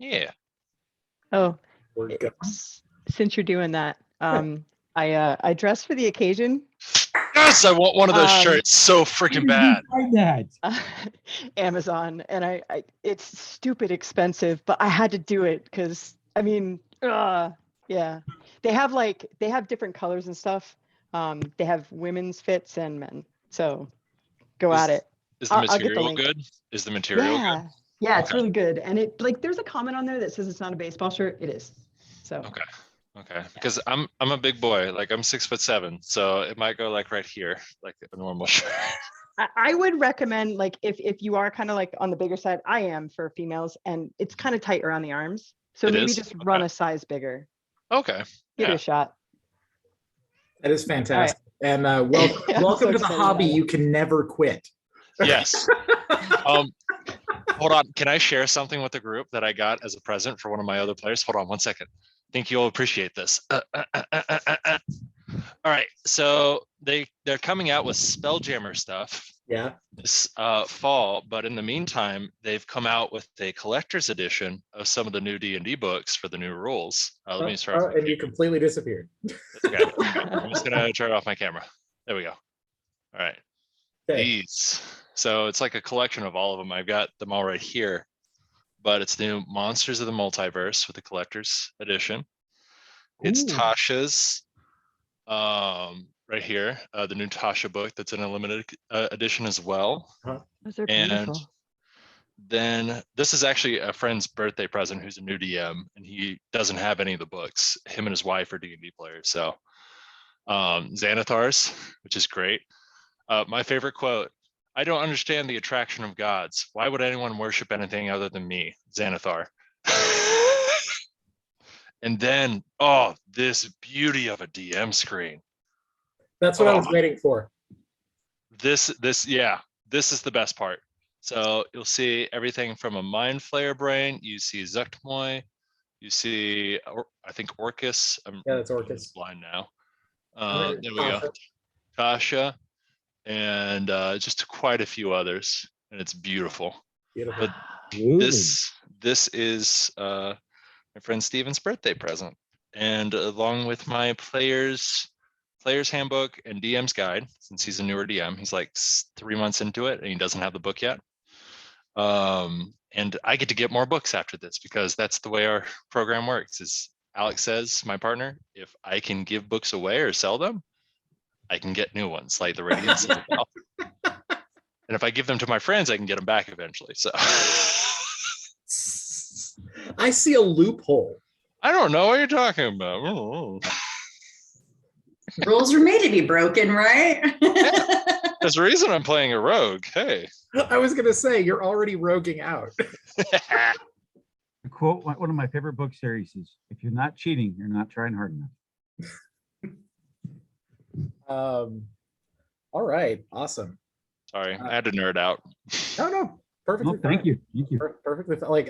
Yeah. Oh, We're good. since you're doing that, I dressed for the occasion. Yes, I want one of those shirts so freaking bad. Find that. Amazon, and it's stupid expensive, but I had to do it because I mean, yeah, they have different colors and stuff. They have women's fits and men, so go at it. Is the I'll get the material link. good? Is the material good? Yeah, it's Okay. really good, and it there's a comment on there that says it's not a baseball shirt. It is, so. Okay. Because I'm a big boy, like I'm 6'7", so it might go like right here, like a normal shirt. I would recommend, like, if you are kind of like on the bigger side, I am for females, and it's kind of tight around the arms. So It maybe is? just run a size bigger. Okay. Give it Yeah. a shot. That is fantastic. And I'm welcome so to the excited hobby about it. you can never quit. Yes. Hold on. Can I share something with the group that I got as a present for one of my other players? Hold on 1 second. I think you'll appreciate this. All right. So they're coming out with Spelljammer stuff Yeah. this fall, but in the meantime, they've come out with a collector's edition of some of the new D&D books for the new rules. Let me start. And you completely disappeared. Okay. I'm just gonna turn off my camera. There we go. All right. Okay. These. So it's like a collection of all of them. I've got them all right here, but it's new Monsters of the Multiverse with the collector's edition. It's Ooh. Tasha's right here, the new Tasha book that's in a limited edition as well. Those are And beautiful. then this is actually a friend's birthday present who's a new DM, and he doesn't have any of the books. Him and his wife are D&D players. So Xanathar's, which is great. My favorite quote: "I don't understand the attraction of gods. Why would anyone worship anything other than me, Xanathar?" And then, this beauty of a DM screen. That's what I was waiting for. This is the best part. So you'll see everything from a Mind Flayer brain. You see Zuktmoy. You see, I think Orcus. Yeah, that's Orcus. Blind now. There There we go. Tasha, and just quite a few others, and it's beautiful. Beautiful. But this is my friend Steven's birthday present, and along with my player's handbook and DM's guide, since he's a newer DM, he's like 3 months into it and he doesn't have the book yet. And I get to get more books after this because that's the way our program works. Is Alex says, my partner, if I can give books away or sell them, I can get new ones like the Radiant Citadel. And if I give them to my friends, I can get them back eventually. So I see a loophole. I don't know what you're talking about. Rules are made to be broken, right? There's a reason I'm playing a rogue. Hey. I was going to say, you're already roguing out. A quote, one of my favorite book series is, "If you're not cheating, you're not trying hard enough." All right. Awesome. Sorry, I had to nerd out. No, perfectly. No, thank you. Perfectly. Like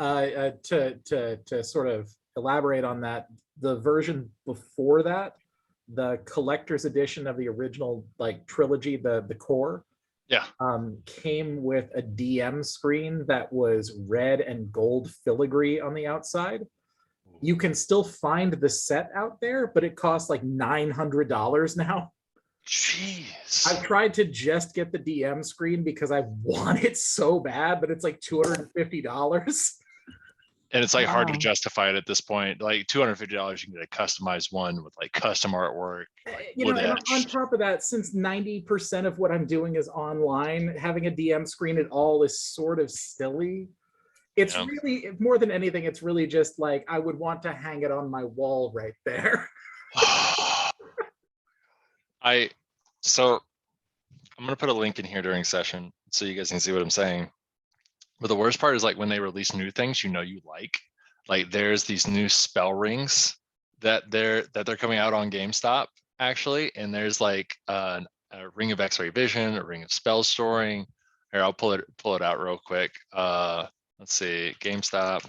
to sort of elaborate on that, the version before that, the collector's edition of the original like trilogy, the core, came with a DM screen that was red and gold filigree on the outside. You can still find the set out there, but it costs like $900 now. Jeez. I've tried to just get the DM screen because I want it so bad, but it's like $250. And it's like hard to justify it at this point. Like $250, you can get a customized one with like custom artwork. Like and on top of that, since 90% of what I'm doing is online, having a DM screen at all is sort of silly. It's really, more than anything, it's really just like I would want to hang it on my wall right there. So I'm gonna put a link in here during session so you guys can see what I'm saying. But the worst part is like when they release new things, you like there's these new spell rings that they're coming out on GameStop actually, and there's like a ring of X-ray vision, a ring of spell storing. Here, I'll pull it out real quick. Let's see, GameStop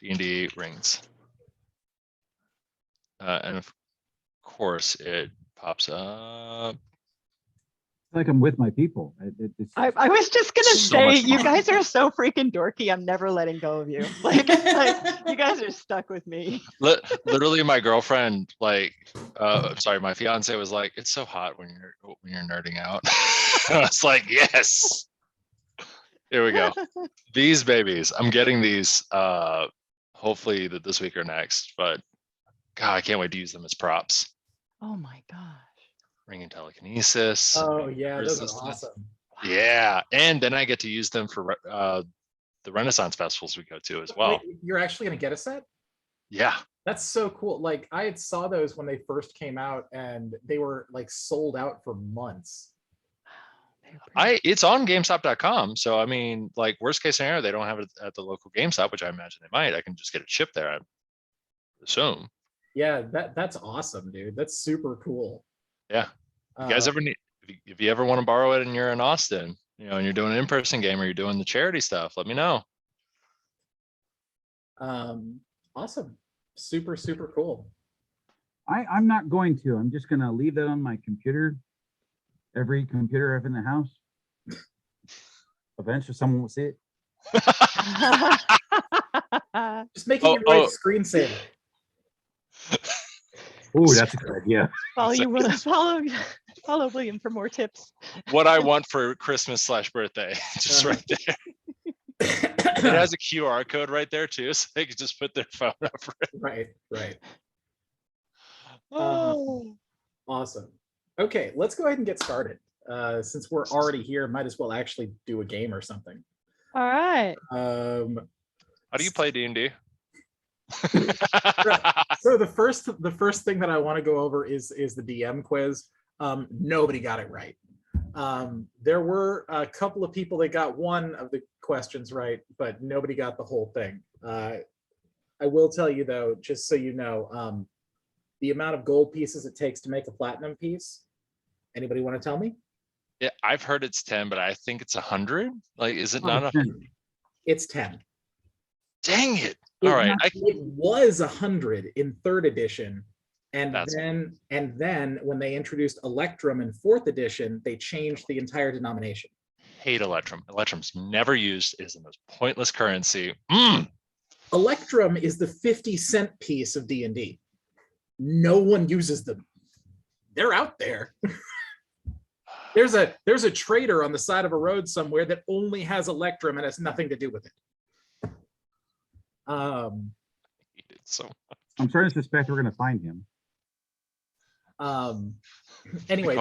D&D rings, and of course it pops up. Like I'm with my people. I was just gonna So say, much you fun. guys are so freaking dorky. I'm never letting go of you. Like you guys are stuck with me. Literally, my girlfriend, like, I'm sorry, my fiance was like, "It's so hot when you're nerding out." I was like, "Yes." Here we go. These babies, I'm getting these. Hopefully this week or next. But God, I can't wait to use them as props. Oh my gosh. Ring and telekinesis. Oh yeah, those are resistance. awesome. Yeah, and then I get to use them for the Renaissance festivals we go to as well. Wait, you're actually gonna get a set? Yeah, That's so cool. Like I had saw those when they first came out and they were like sold out for months. They're pretty- it's on GameStop.com. So I mean, like worst case scenario, they don't have it at the local GameStop, which I imagine they might. I can just get it shipped there. I assume. Yeah, that's awesome, dude. That's super cool. Yeah. You guys ever need if you ever want to borrow it and you're in Austin, and you're doing an in-person game or you're doing the charity stuff, let me know. Awesome. Super, super cool. I'm not going to. I'm just gonna leave that on my computer. Every computer I have in the house. Eventually someone will see it. Just make it your right Oh. screensaver. Oh, that's a good idea. Follow William for more tips. What I want for Christmas/birthday, just right there. It has a QR code right there too, so they can just put their phone up for it. Right, right. Oh. Awesome. Okay, let's go ahead and get started. Since we're already here, might as well actually do a game or something. All right. How do you play D&D? So the first thing that I want to go over is the DM quiz. Nobody got it right. There were a couple of people that got one of the questions right, but nobody got the whole thing. I will tell you though, just so you know, the amount of gold pieces it takes to make a platinum piece. Anybody want to tell me? Yeah, I've heard it's 10, but I think it's 100. Like, is it Oh, not 100? It's 10. Dang it. All right. It was 100 in 3rd edition. And That's- then when they introduced Electrum in 4th edition, they changed the entire denomination. Hate Electrum. Electrum's never used. It is the most pointless currency. Electrum is the 50-cent piece of D&D. No one uses them. They're out there. There's a trader on the side of a road somewhere that only has Electrum and has nothing to do with it. So I'm starting to suspect we're gonna find him. Anyway,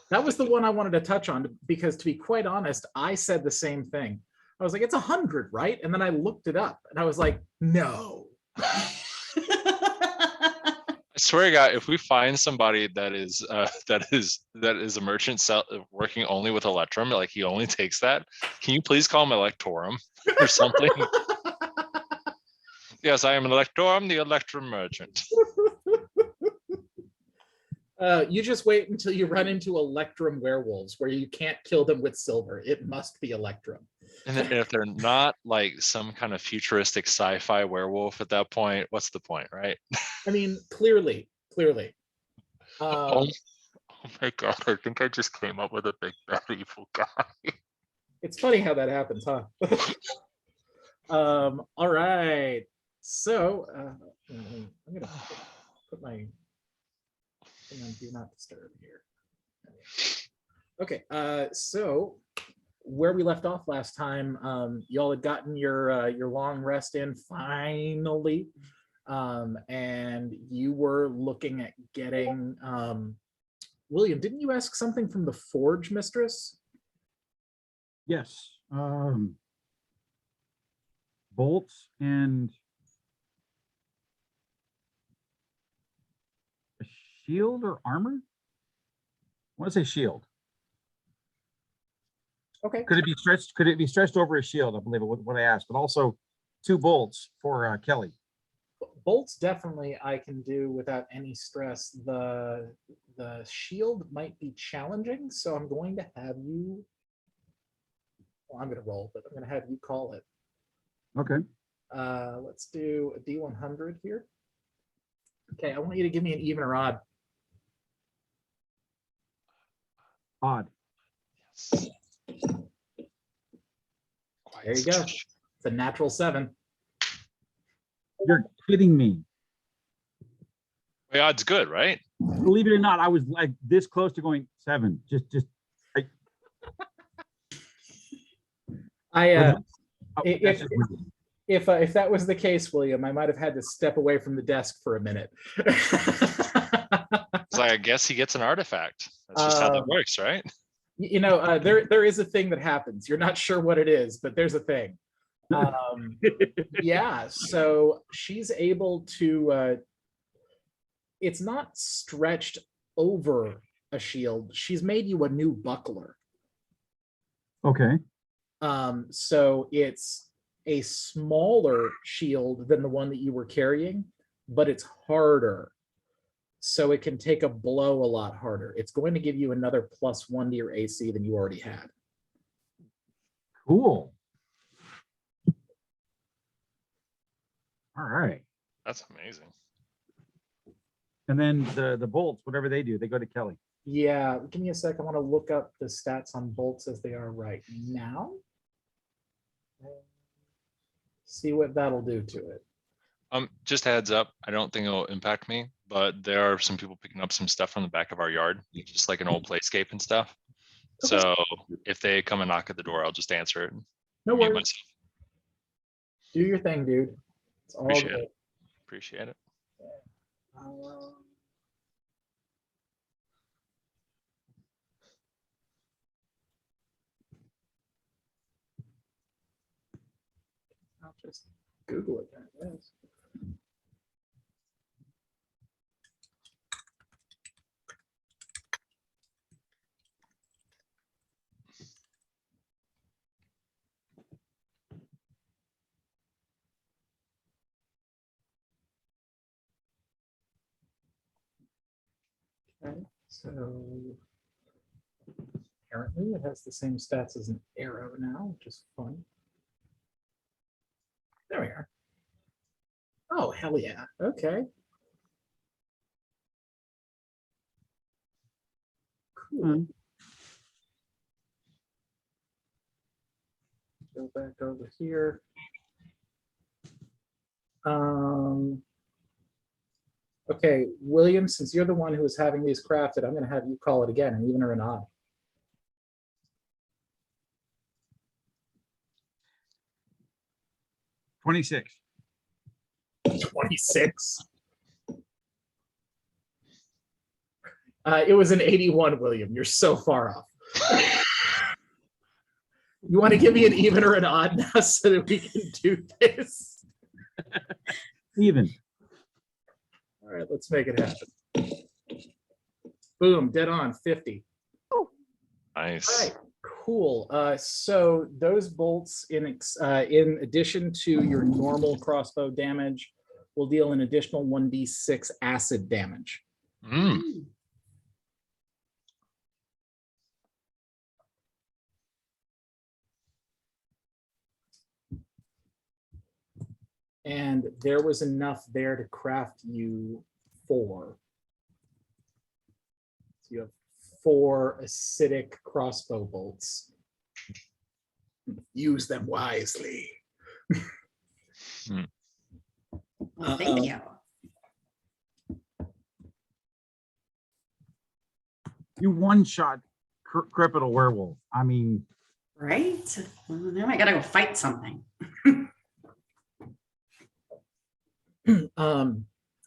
that was the one I wanted to touch on because, to be quite honest, I said the same thing. I was like, it's 100, right? And then I looked it up and I was like, no. I swear to God, if we find somebody that is a merchant working only with Electrum, like he only takes that, can you please call him Electorum or something? Yes, I am an Electorum, the Electrum merchant. You just wait until you run into Electrum werewolves where you can't kill them with silver. It must be Electrum. And then if they're not like some kind of futuristic sci-fi werewolf at that point, what's the point, right? I mean, clearly. Oh my God, I think I just came up with a big bad evil guy. It's funny how that happens, huh? All right. So I'm gonna put my thing on do not disturb here. Okay, so where we left off last time, y'all had gotten your long rest in finally, and you were looking at getting William. Didn't you ask something from the Forge Mistress? Yes. Bolts and a shield or armor? I want to say shield. Okay. Could it be stretched? Could it be stretched over a shield? I believe it was what I asked, but also 2 bolts for Kelly. Bolts definitely I can do without any stress. The shield might be challenging, so I'm going to have you. Well, I'm going to roll, but I'm going to have you call it. Okay. Let's do a D100 here. Okay, I want you to give me an even or odd. Odd. There you go. It's a natural 7. You're kidding me. The odds good, right? Believe it or not, I was like this close to going 7. I Oh, If- that's just weird. if that was the case, William, I might have had to step away from the desk for a minute. So I guess he gets an artifact. That's just how that works, right? You know, there is a thing that happens. You're not sure what it is, but there's a thing. Yeah, so she's able to. It's not stretched over a shield. She's made you a new buckler. Okay. So it's a smaller shield than the one that you were carrying, but it's harder. So it can take a blow a lot harder. It's going to give you another +1 to your AC than you already had. Cool. All right. That's amazing. And then the bolts, whatever they do, they go to Kelly. Yeah, give me a sec. I want to look up the stats on bolts as they are right now. See what that'll do to it. Just a heads up, I don't think it'll impact me, but there are some people picking up some stuff from the back of our yard, just like an old playscape and stuff. Okay. So if they come and knock at the door, I'll just answer it. And No mute worries. myself. Do your thing, dude. It's all Appreciate good. it. Appreciate it. I'll just Google it then. Yes. Okay, so apparently it has the same stats as an arrow now, which is fun. There we are. Oh, hell yeah. Okay. Cool. Go back over here. Okay, William, since you're the one who is having these crafted, I'm going to have you call it again, an even or an odd. 26. 26. It was an 81, William. You're so far off. You want to give me an even or an odd now so that we can do this? Even. All right, let's make it happen. Boom, dead on, 50. Nice. All right, cool. So those bolts, in addition to your normal crossbow damage, will deal an additional 1d6 acid damage. Mm. And there was enough there to craft you 4. So you have 4 acidic crossbow bolts. Use them wisely. Well, thank you. You one-shot Crepidal Werewolf. I mean, Right? Well, now I gotta go fight something.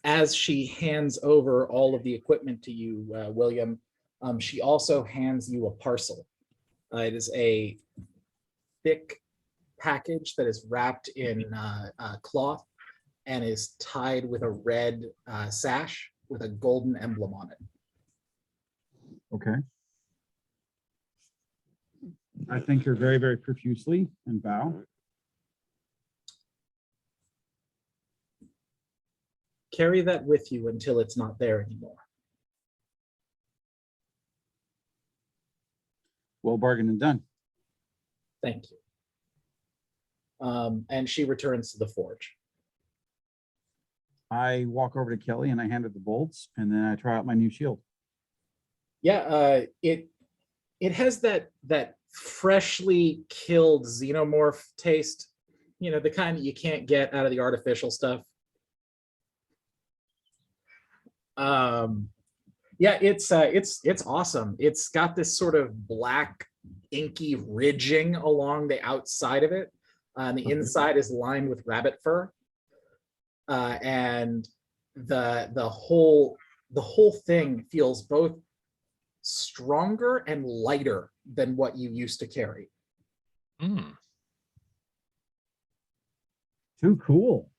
As she hands over all of the equipment to you, William, she also hands you a parcel. It is a thick package that is wrapped in cloth and is tied with a red sash with a golden emblem on it. okay. I thank her very, very profusely and bow. Carry that with you until it's not there anymore. Well bargained and done. Thank you. And she returns to the forge. I walk over to Kelly and I hand her the bolts and then I try out my new shield. Yeah, It has that freshly killed xenomorph taste, the kind that you can't get out of the artificial stuff. Yeah, it's awesome. It's got this sort of black inky ridging along the outside of it. The inside is lined with rabbit fur, and the whole thing feels both stronger and lighter than what you used to carry. Mm. Too cool.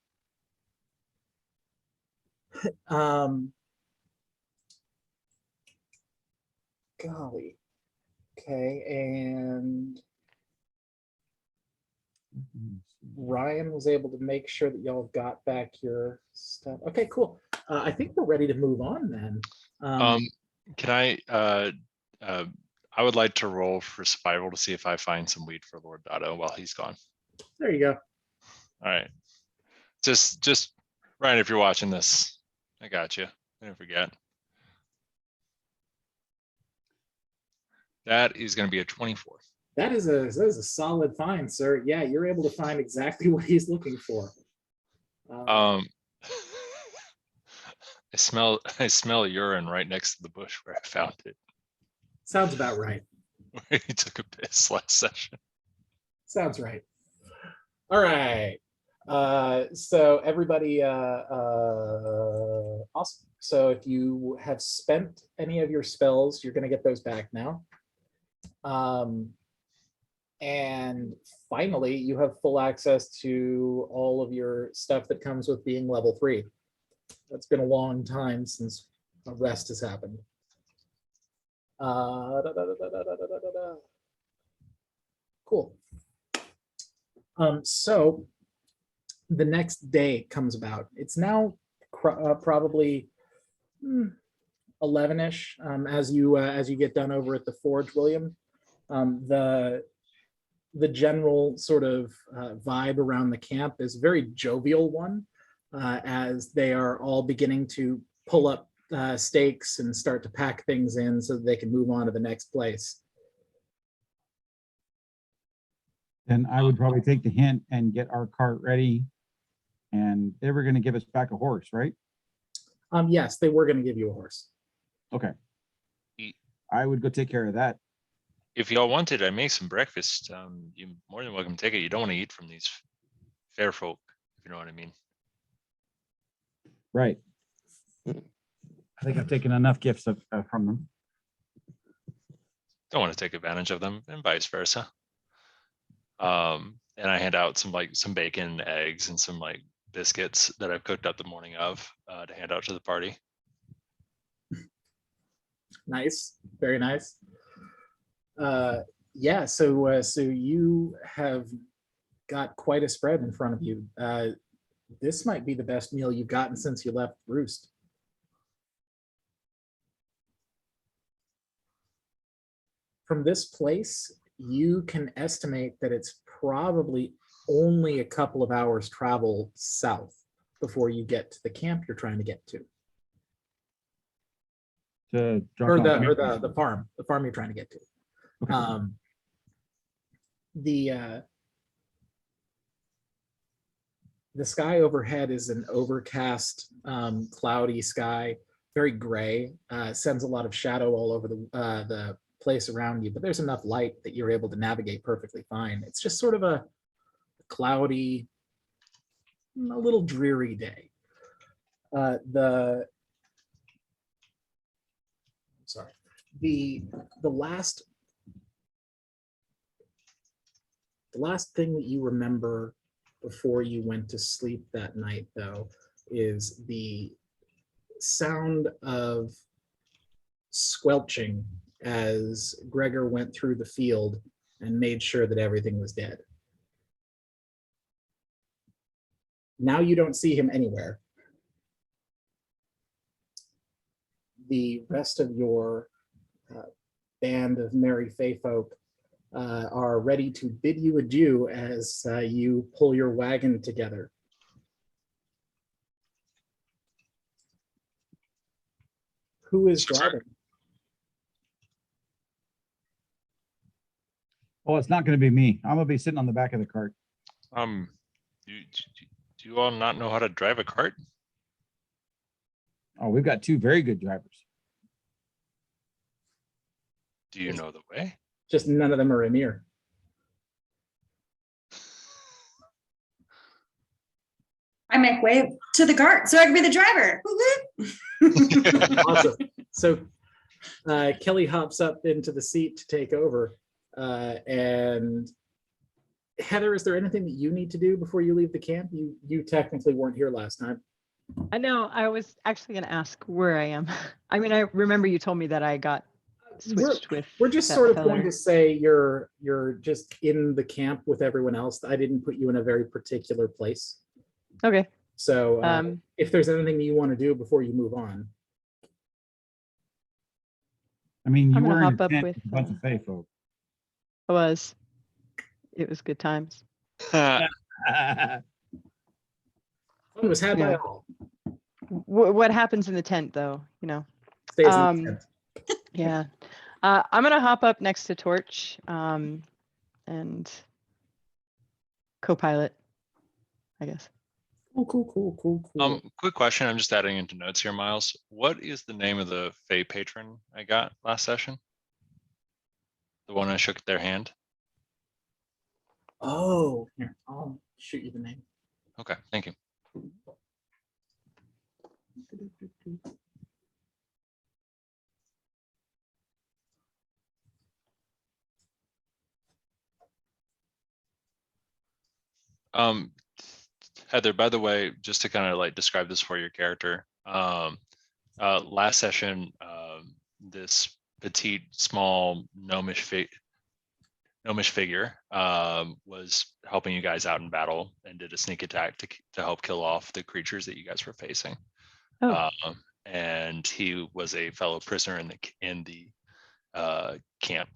Golly. Okay, and Ryan was able to make sure that y'all got back your stuff. Okay, cool. I think we're ready to move on then. Can I would like to roll for survival to see if I find some weed for Lord Dotto while he's gone. There you go. All right. Just Ryan, if you're watching this, I got you. I didn't forget. That is going to be a 24. That is a solid find, sir. Yeah, you're able to find exactly what he's looking for. I smell urine right next to the bush where I found it. Sounds about right. Where he took a piss last session. Sounds right. All right. So everybody, awesome. So if you have spent any of your spells, you're going to get those back now. And finally, you have full access to all of your stuff that comes with being level 3. It's been a long time since a rest has happened. Cool. So the next day comes about. It's now probably 11-ish as you get done over at the forge, William. The general sort of vibe around the camp is a very jovial one, as they are all beginning to pull up stakes and start to pack things in so that they can move on to the next place. Then I would probably take the hint and get our cart ready. And they were going to give us back a horse, right? Yes, they were going to give you a horse. Okay. I would go take care of that. If y'all wanted, I make some breakfast. You're more than welcome to take it. You don't want to eat from these fair folk, if you know what I mean. Right. I think I've taken enough gifts from them. Don't want to take advantage of them, and vice versa. And I hand out some bacon, eggs, and some biscuits that I've cooked up the morning of to hand out to the party. Nice, very nice. Yeah, so you have got quite a spread in front of you. This might be the best meal you've gotten since you left Roost. From this place, you can estimate that it's probably only a couple of hours travel south before you get to the camp you're trying to get to. Or the farm you're trying to get to. Okay. The sky overhead is an overcast, cloudy sky, very gray, sends a lot of shadow all over the place around you, but there's enough light that you're able to navigate perfectly fine. It's just sort of a cloudy, a little dreary day. The last thing that you remember before you went to sleep that night, though, is the sound of squelching as Gregor went through the field and made sure that everything was dead. Now you don't see him anywhere. The rest of your band of merry fae folk are ready to bid you adieu as you pull your wagon together. Who is driving? Well, it's not gonna be me. I'm gonna be sitting on the back of the cart. Do you all not know how to drive a cart? Oh, we've got two very good drivers. Do you know the way? Just none of them are Emir. I make way to the cart so I can be the driver. Woo-hoo. Awesome. So Kelly hops up into the seat to take over. And Heather, is there anything that you need to do before you leave the camp? You technically weren't here last time. I know. I was actually going to ask where I am. I mean, I remember you told me that I got switched with. We're just that sort of feller. going to say you're just in the camp with everyone else. I didn't put you in a very particular place. Okay. So if there's anything that you want to do before you move on. I mean, you I'm gonna were in hop a up tent with, with a bunch of Fey folk. it was good times. Fun was had by Yeah. all. What happens in the tent though, you know? Stays in the tent. Yeah. I'm gonna hop up next to Torch and co-pilot, I guess. Cool. Quick question. I'm just adding into notes here, Miles. What is the name of the Fey patron I got last session? The one I shook their hand. Oh, here, I'll shoot you the name. Okay, thank you. Heather, by the way, just to kind of like describe this for your character, last session, this petite, small gnomish figure was helping you guys out in battle and did a sneak attack to help kill off the creatures that you guys were facing. Oh. And he was a fellow prisoner in the camp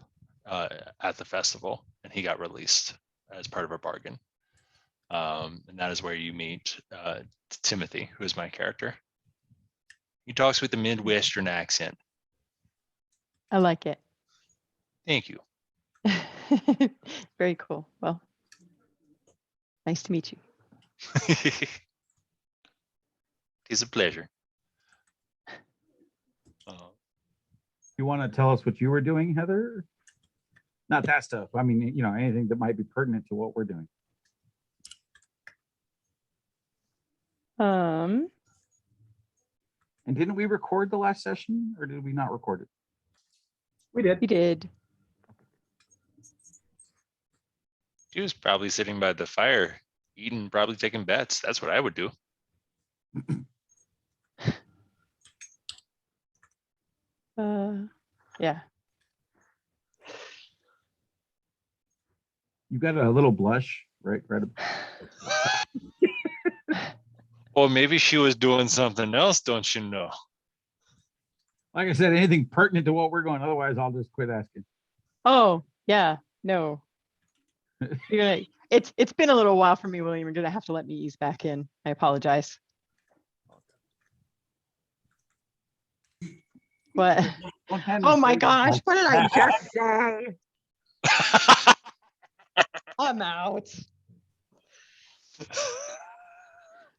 at the festival, and he got released as part of a bargain. And that is where you meet Timothy, who is my character. He talks with a Midwestern accent. I like it. Thank you. Very cool. Well, nice to meet you. It's a pleasure. You want to tell us what you were doing, Heather? Not that stuff. I mean, you know, anything that might be pertinent to what we're doing. And didn't we record the last session, or did we not record it? We did. You did. He was probably sitting by the fire, eating, probably taking bets. That's what I would do. Yeah. You got a little blush, right? Well, maybe she was doing something else, don't you know? Like I said, anything pertinent to what we're going. Otherwise, I'll just quit asking. Oh, yeah. No. It's been a little while for me, William. You're gonna have to let me ease back in. I apologize. What? Oh my gosh, what did I just say? I'm out.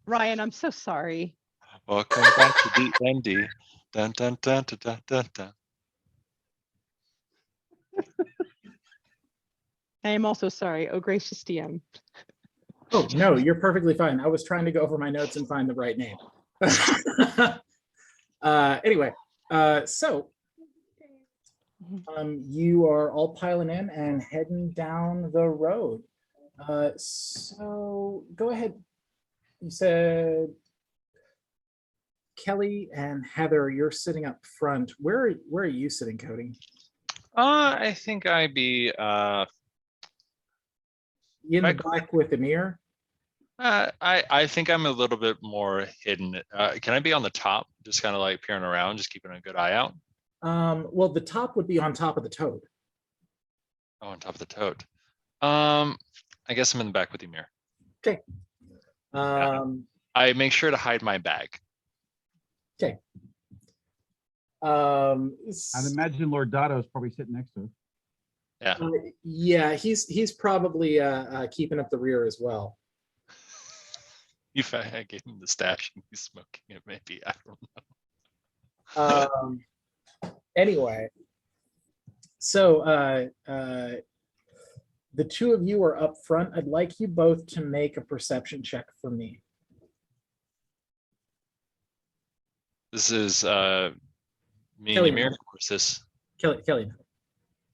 Ryan, I'm so sorry. Welcome back to D&D. Dun, dun, dun, dun, dun, dun, dun. I am also sorry. Oh, gracious DM. Oh, no, you're perfectly fine. I was trying to go over my notes and find the right name. Anyway, so you are all piling in and heading down the road. So go ahead. You said Kelly and Heather, you're sitting up front. Where are you sitting, Cody? I think I'd be In the back with Amir? I think I'm a little bit more hidden. Can I be on the top, just kind of like peering around, just keeping a good eye out? Well, the top would be on top of the toad. Oh, on top of the toad. I guess I'm in the back with Emir. Okay. I make sure to hide my bag. Okay. I'd imagine Lord Dotto is probably sitting next to us. Yeah. Yeah, he's probably keeping up the rear as well. If I gave him the stash and he's smoking it, maybe. I don't know. Anyway, so the two of you are up front. I'd like you both to make a perception check for me. This is me Kelly, and Ymir, no. of course. This. Kelly.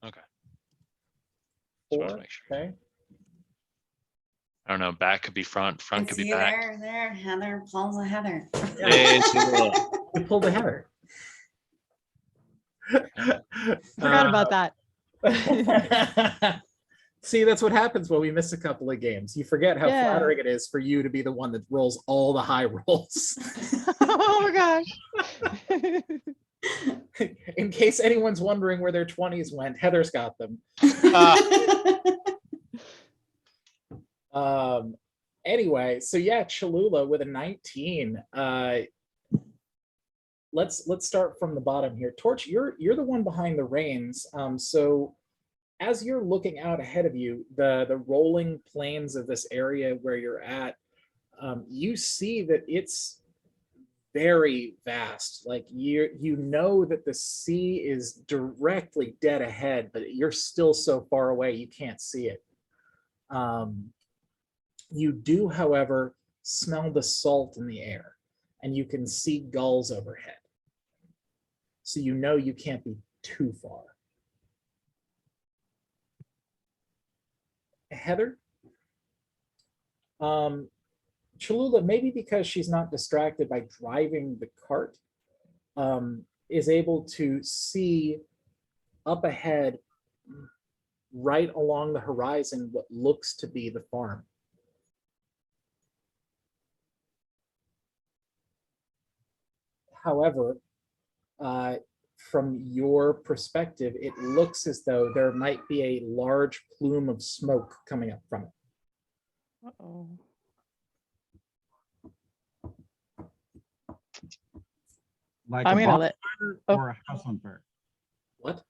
Okay. Just wanted to 4. make sure. Okay. I don't know. Back could be front. Front I could see be you back. there, Heather pulls a Heather. Hey, Tallulah. You pulled a Heather. Forgot about that. See, that's what happens when we miss a couple of games. You forget how Yeah. flattering it is for you to be the one that rolls all the high rolls. Oh my gosh. In case anyone's wondering where their 20s went, Heather's got them. Anyway, so yeah, Tallulah with a 19. Let's start from the bottom here. Torch, you're the one behind the reins. So as you're looking out ahead of you, the rolling plains of this area where you're at, you see that it's very vast. Like you know that the sea is directly dead ahead, but you're still so far away you can't see it. You do, however, smell the salt in the air, and you can see gulls overhead. So you know you can't be too far. Heather? Tallulah, maybe because she's not distracted by driving the cart, is able to see up ahead, right along the horizon, what looks to be the farm. However, from your perspective, it looks as though there might be a large plume of smoke coming up from it. Uh-oh. Like I'm a gonna let. bonfire oh. or a house on fire? What?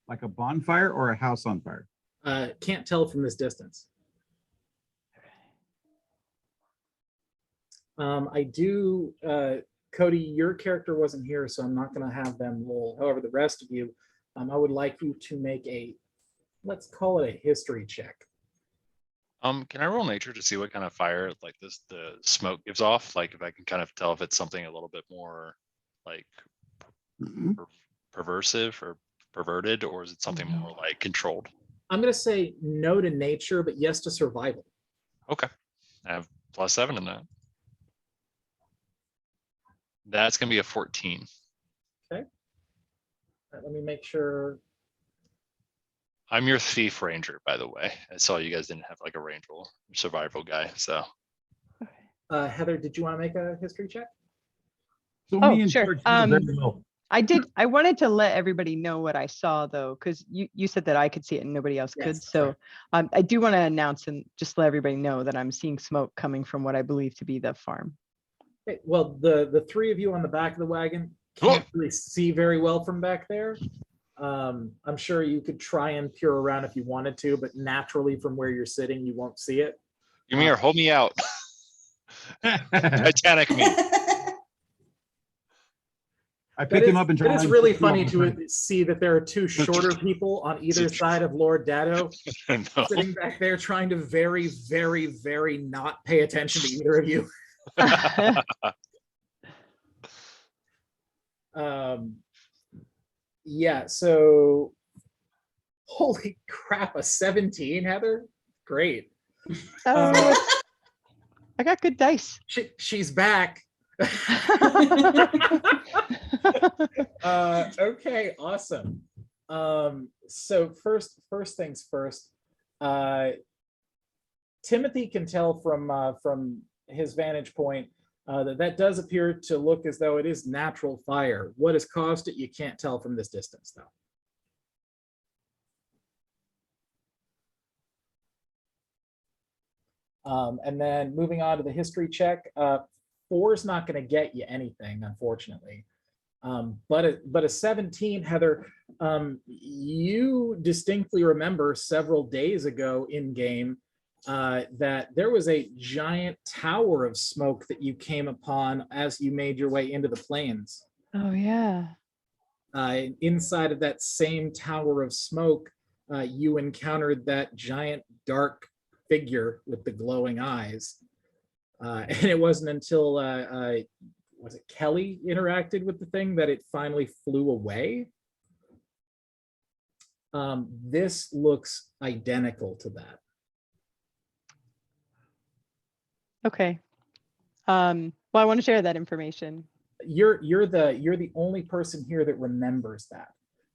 Like a bonfire or a house on fire? Can't tell from this distance. I do, Cody, your character wasn't here, so I'm not going to have them roll. However, the rest of you, I would like you to make a, let's call it a history check. Can I roll nature to see what kind of fire like the smoke gives off? Like if I can kind of tell if it's something a little bit more like perversive or perverted, or is it something more like controlled? I'm going to say no to nature, but yes to survival. Okay. I have +7 in that. That's gonna be a 14. All right, let me make sure. I'm your thief ranger, by the way. I saw you guys didn't have like a range roll survival guy, so. Heather, did you want to make a history check? So Oh, me and sure. George know very well. I did. I wanted to let everybody know what I saw though, because you said that I could see it and nobody else could. Yes, So correct. I do want to announce and just let everybody know that I'm seeing smoke coming from what I believe to be the farm. Okay, well, the three of you on the back of the wagon can't really see very well from back there. I'm sure you could try and peer around if you wanted to, but naturally from where you're sitting, you won't see it. Ymir, hold me out. Titanic me. I picked him up and It tried is to really pick him up funny and to tried- see that there are two shorter people on either side of Lord Dado, No. sitting back there trying to very, very, very not pay attention to either of you. Yeah, so holy crap, a 17, Heather? Great. Oh, I got good dice. She's back. Okay, awesome. So first things first, Timothy can tell from his vantage point that does appear to look as though it is natural fire. What has caused it, you can't tell from this distance, though. And then moving on to the history check, 4's not going to get you anything, unfortunately. But a 17, Heather, you distinctly remember several days ago in game that there was a giant tower of smoke that you came upon as you made your way into the plains. Oh yeah. Inside of that same tower of smoke, you encountered that giant dark figure with the glowing eyes. And it wasn't until was it Kelly interacted with the thing that it finally flew away. This looks identical to that. Okay. Well, I want to share that information. You're the only person here that remembers that.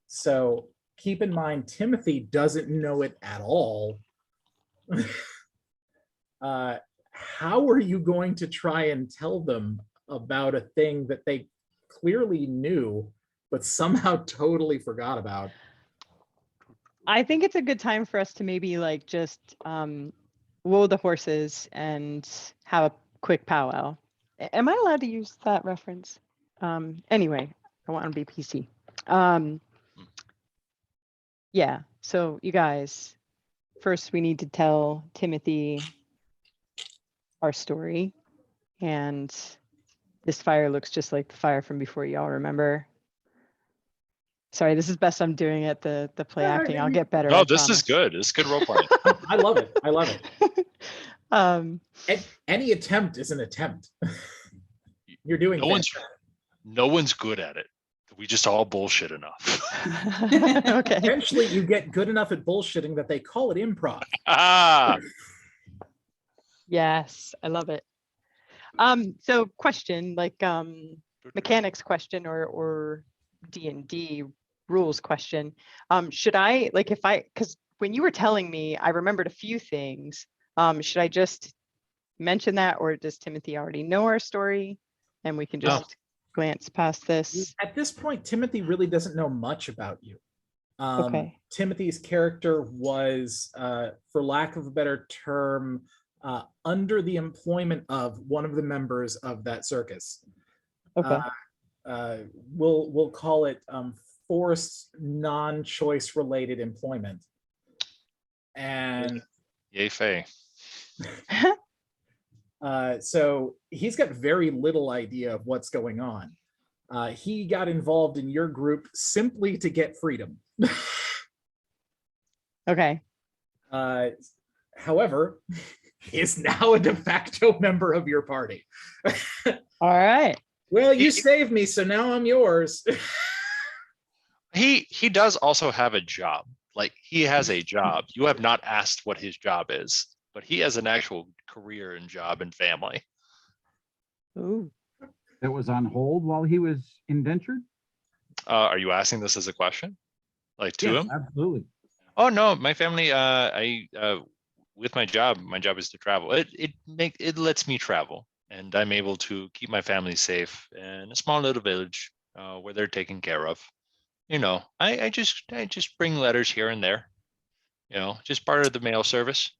So keep in mind, Timothy doesn't know it at all. How are you going to try and tell them about a thing that they clearly knew, but somehow totally forgot about? I think it's a good time for us to maybe like just whoa the horses and have a quick powwow. Am I allowed to use that reference? Anyway, I want to be PC. Yeah, so you guys, first we need to tell Timothy our story, and this fire looks just like the fire from before, y'all remember? Sorry, this is best I'm doing at the play acting. I'll get better. No, I this is promise. good. It's good role playing. I love it. I love it. It. Any attempt is an attempt. You're doing No one's good at it. We just all bullshit enough. Okay. Eventually you get good enough at bullshitting that they call it improv. Yes, I love it. So question, like mechanics question or D&D rules question. Should I, like, because when you were telling me, I remembered a few things. Should I just mention that, or does Timothy already know our story and we can just glance past this? At this point, Timothy really doesn't know much about you. Okay. Timothy's character was, for lack of a better term, under the employment of one of the members of that circus. Okay. We'll call it forced non-choice related employment. And Yay, Faye. so he's got very little idea of what's going on. He got involved in your group simply to get freedom. Okay. However, he is now a de facto member of your party. All right. Well, you saved me, so now I'm yours. He does also have a job. Like, he has a job. You have not asked what his job is, but he has an actual career and job and family. Ooh. That was on hold while he was indentured? Are you asking this as a question? Like to Yes, him? absolutely. Oh no, my family, with my job is to travel. It lets me travel, and I'm able to keep my family safe in a small little village where they're taken care of. You know, I just bring letters here and there. You know, just part of the mail service.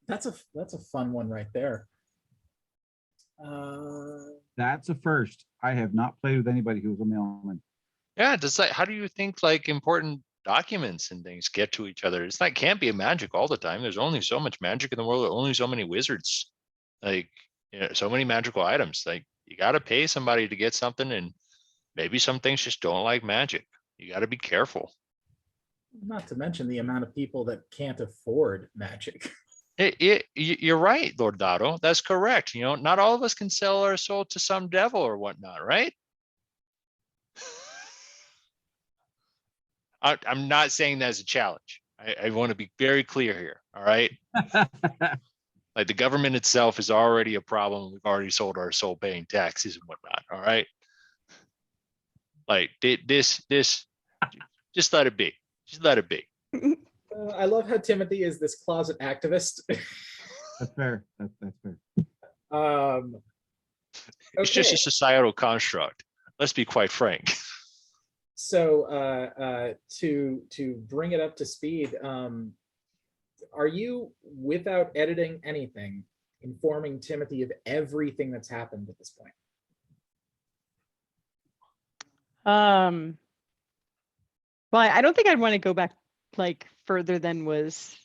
That's a fun one right there. That's a first. I have not played with anybody who was a mailman. Yeah, how do you think like important documents and things get to each other? It's not, can't be a magic all the time. There's only so much magic in the world. There are only so many wizards, like, you know, so many magical items. Like, you got to pay somebody to get something, and maybe some things just don't like magic. You got to be careful. Not to mention the amount of people that can't afford magic. You're right, Lord Dado. That's correct. You know, not all of us can sell our soul to some devil or whatnot, right? I'm not saying that as a challenge. I want to be very clear here. All right. Like, the government itself is already a problem. We've already sold our soul paying taxes and whatnot. All right. Like, this, just let it be. Just let it be. I love how Timothy is this closet activist. That's fair. That's fair. It's just Okay. a societal construct. Let's be quite frank. So to bring it up to speed, are you, without editing anything, informing Timothy of everything that's happened at this point. Well, I don't think I'd want to go back like further than was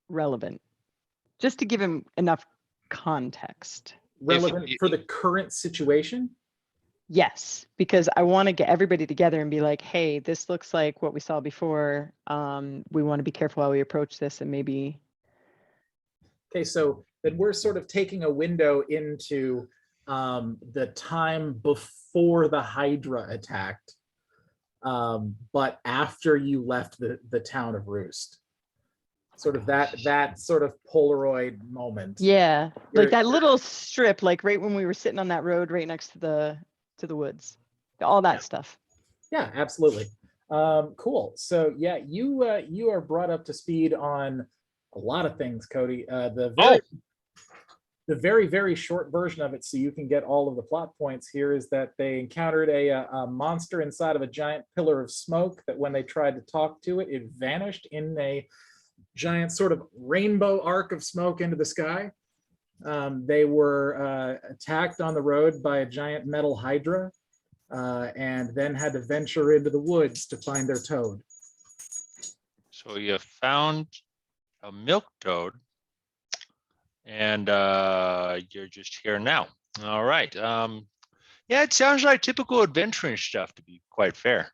relevant, just to give him enough context. Relevant for the current situation? Yes, because I want to get everybody together and be like, hey, this looks like what we saw before. We want to be careful how we approach this and maybe. Okay, so then we're sort of taking a window into the time before the Hydra attacked, but after you left the town of Roost. Sort of that sort of Polaroid moment. Yeah, like that little strip, like right when we were sitting on that road right next to the woods, all that stuff. Yeah, absolutely. Cool. So yeah, you are brought up to speed on a lot of things, Cody. The very, very short version of it, so you can get all of the plot points here, is that they encountered a monster inside of a giant pillar of smoke that when they tried to talk to it, it vanished in a giant sort of rainbow arc of smoke into the sky. They were attacked on the road by a giant metal hydra, and then had to venture into the woods to find their toad. So you found a milk toad, and you're just here now. All right. Yeah, it sounds like typical adventuring stuff, to be quite fair.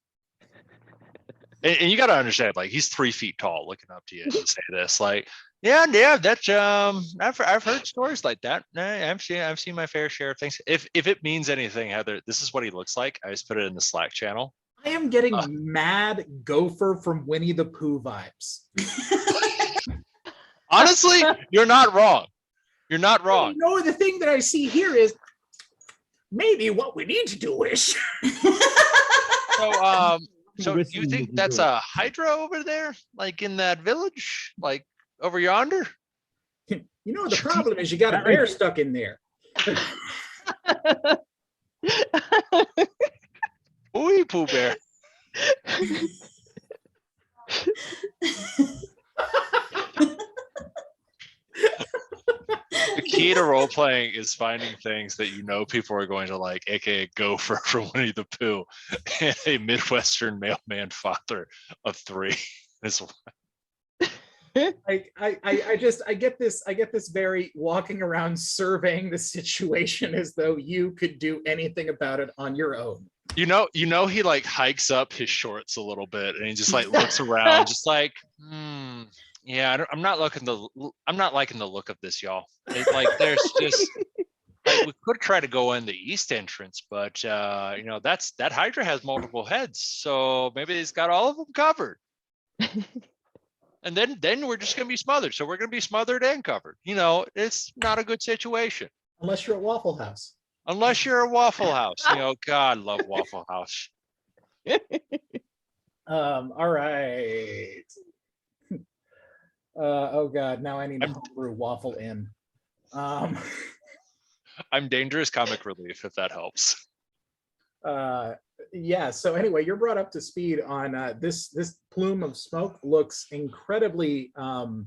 And you got to understand, like, he's 3 feet tall looking up to you to say this. Like, yeah, that's I've heard stories like that. I've seen my fair share of things. If it means anything, Heather, this is what he looks like. I just put it in the Slack channel. I am getting mad Gopher from Winnie the Pooh vibes. Honestly, you're not wrong. You're not wrong. No, the thing that I see here is maybe what we need to do is. So do you think that's a Hydra over there, like in that village, like over yonder? You know, the problem is you got a bear stuck in there. Ooh, Pooh Bear. The key to role playing is finding things that you know people are going to like, aka Gopher from Winnie the Pooh, and a Midwestern mailman father of 3 as well. I get this very walking around surveying the situation as though you could do anything about it on your own. You know, he like hikes up his shorts a little bit and he just like looks around, just like, yeah, I'm not liking the look of this, y'all. Like, there's just like, we could try to go in the east entrance, but you know, that Hydra has multiple heads, so maybe he's got all of them covered. And then we're just gonna be smothered. So we're gonna be smothered and covered. You know, it's not a good situation. Unless you're at Waffle House. Unless you're a Waffle House. You know, God, love Waffle House. All right. Oh God, now I need to homebrew Waffle Inn. I'm dangerous comic relief, if that helps. Yeah, so anyway, you're brought up to speed on this plume of smoke looks incredibly So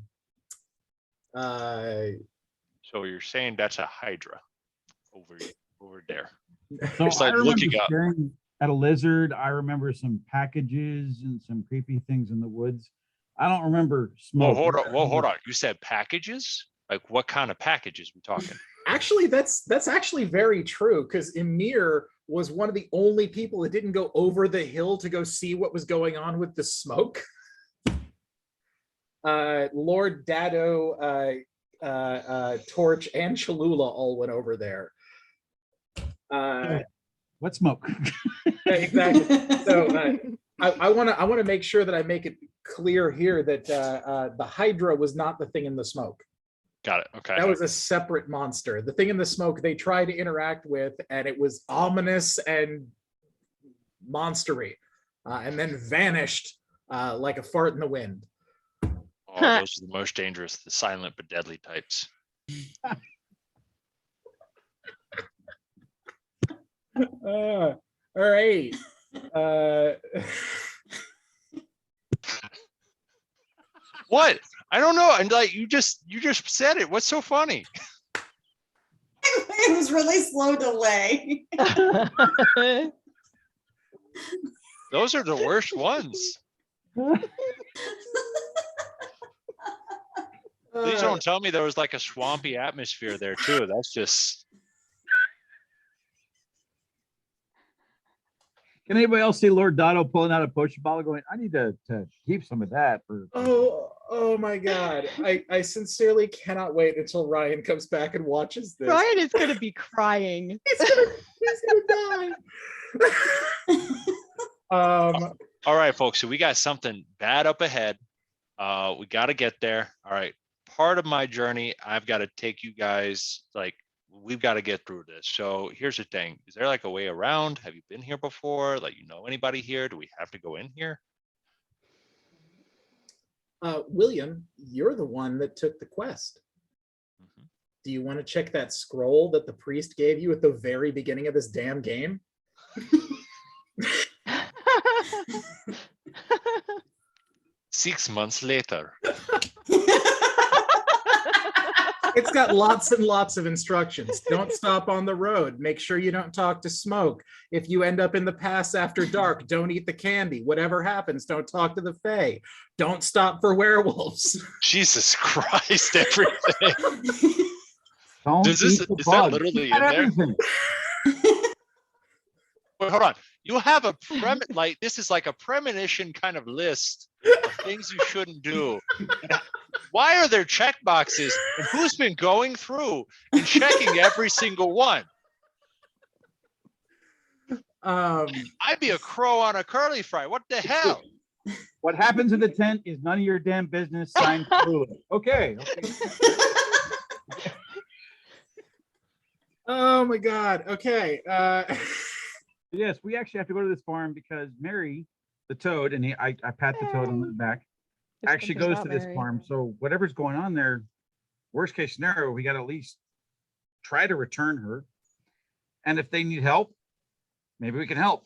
you're saying that's a Hydra over there. So It's like I remember looking up. staring at a lizard. I remember some packages and some creepy things in the woods. I don't remember smoke. Hold on. You said packages? Like, what kind of packages we talking? actually that's actually very true, because Emir was one of the only people that didn't go over the hill to go see what was going on with the smoke. Lord Dado, Torch, and Cholula all went over there. What smoke? Exactly. So I want to make sure that I make it clear here that the Hydra was not the thing in the smoke. Got it. Okay. That was a separate monster. The thing in the smoke they tried to interact with, and it was ominous and monstery, and then vanished like a fart in the wind. Oh, those are the most dangerous, the silent but deadly types. All right. What? I don't know. And like, you just said it. What's so funny? It was really slow delay. Those are the worst ones. Please don't tell me there was like a swampy atmosphere there too. That's just. Can anybody else see Lord Dotto pulling out a potion bottle going, I need to keep some of that for. Oh my God. I sincerely cannot wait until Ryan comes back and watches this. Ryan is gonna be crying. He's gonna die. All right, folks. So we got something bad up ahead. We got to get there. All right. Part of my journey, I've got to take you guys, like, we've got to get through this. So here's the thing. Is there like a way around? Have you been here before? Like, you know anybody here? Do we have to go in here? William, you're the one that took the quest. Mhm. Do you want to check that scroll that the priest gave you at the very beginning of this damn game? 6 months later. It's got lots and lots of instructions. Don't stop on the road. Make sure you don't talk to Smoke. If you end up in the pass after dark, don't eat the candy. Whatever happens, don't talk to the Fae. Don't stop for werewolves. Jesus Christ, everything. Don't Is this- eat the is that bug. literally Not in there? everything. Wait, hold on. You have a like this is like a premonition kind of list of things you shouldn't do. Why are there check boxes? And who's been going through and checking every single one? I'd be a crow on a curly fry. What the hell? What happens in the tent is none of your damn business. Signed Lulu. Okay. Oh my God. Okay. Yes, we actually have to go to this farm because Mary, the toad, and I pat the toad on the back, There's actually something goes to about this Mary. farm. So whatever's going on there, worst case scenario, we got to at least try to return her. And if they need help, maybe we can help.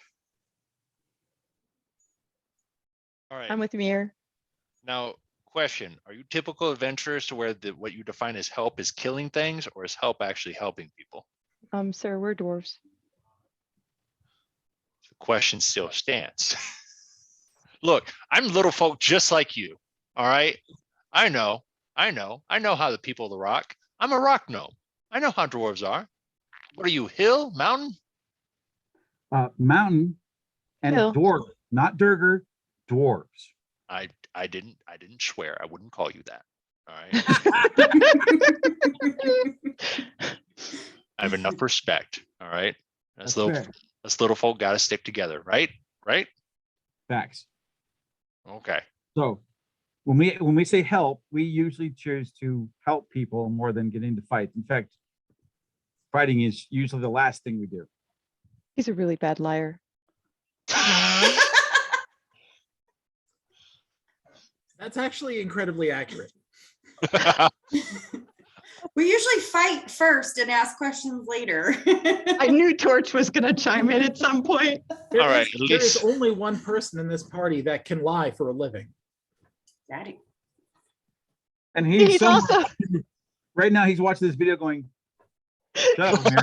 All right. I'm with Mir. Now, question: are you typical adventurers to where what you define as help is killing things, or is help actually helping people? Sir, we're dwarves. The question still stands. Look, I'm little folk just like you. All right. I know how the people of the rock. I'm a rock gnome. I know how dwarves are. What are you, hill, mountain? Mountain and Hill. dwarf, not Durger, dwarves. I didn't swear. I wouldn't call you that. All right. I have enough respect. All right. That's Us fair. little folk got to stick together, right? Right? Facts. Okay. So when we say help, we usually choose to help people more than get into fights. In fact, fighting is usually the last thing we do. He's a really bad liar. That's actually incredibly accurate. We usually fight first and ask questions later. I knew Torch was gonna chime in at some point. There All right, is- at there is least- only one person in this party that can lie for a living. Daddy. And He's somewhere- also right now he's watching this video going, shut up, Amir.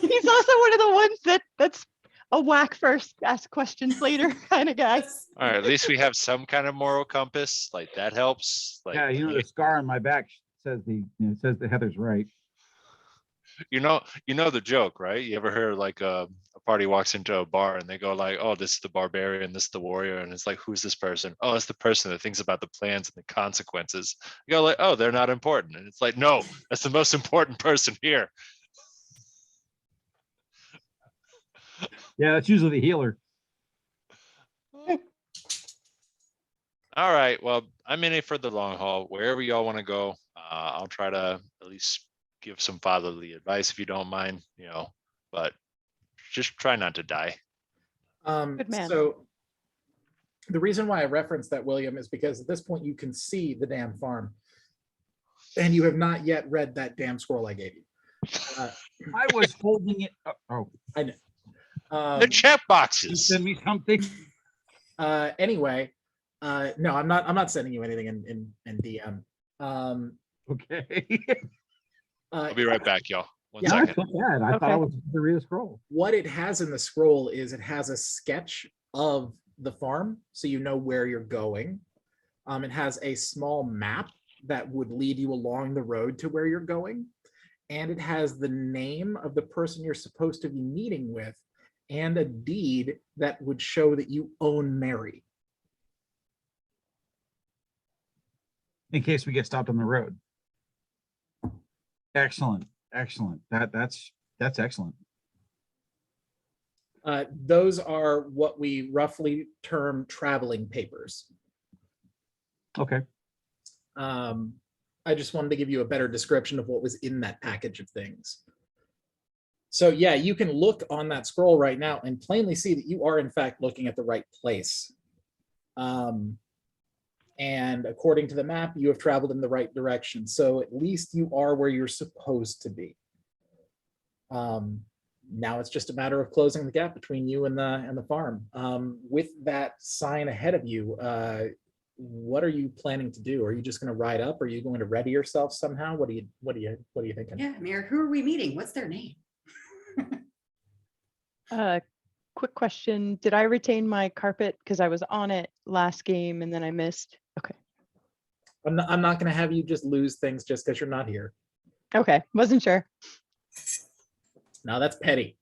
he's also one of the ones that's a whack first, ask questions later kind of guy. All right. At least we have some kind of moral compass. Like that helps. Like, Yeah, you know, the scar on my back says it says that Heather's right. you know the joke, right? You ever heard like a party walks into a bar and they go like, oh, this is the barbarian, this is the warrior. And it's like, who's this person? Oh, it's the person that thinks about the plans and the consequences. You go like, oh, they're not important. And it's like, no, that's the most important person here. Yeah, that's usually the healer. All right. Well, I'm in it for the long haul. Wherever y'all want to go, I'll try to at least give some fatherly advice if you don't mind, but just try not to die. Good man. So the reason why I referenced that, William, is because at this point you can see the damn farm, and you have not yet read that damn scroll I gave you. I was holding it up. Oh, The check you boxes. send me something. Anyway, no, I'm not sending you anything in DM. Okay. I'll be right back, y'all. One Yeah, second. That's not bad. I thought I Okay. was to read a scroll. What it has in the scroll is it has a sketch of the farm, so you know where you're going. It has a small map that would lead you along the road to where you're going. And it has the name of the person you're supposed to be meeting with and a deed that would show that you own Mary. In case we get stopped on the road. Excellent, excellent. That's excellent. Those are what we roughly term traveling papers. Okay. I just wanted to give you a better description of what was in that package of things. So yeah, you can look on that scroll right now and plainly see that you are in fact looking at the right place. And according to the map, you have traveled in the right direction. So at least you are where you're supposed to be. Now it's just a matter of closing the gap between you and the farm. With that sign ahead of you, what are you planning to do? Are you just going to ride up? Are you going to ready yourself somehow? What are you thinking? Yeah, Mary, who are we meeting? What's their name? Quick question. Did I retain my carpet? Because I was on it last game and then I missed. Okay. I'm not going to have you just lose things just because you're not here. Okay. Wasn't sure. Now that's petty.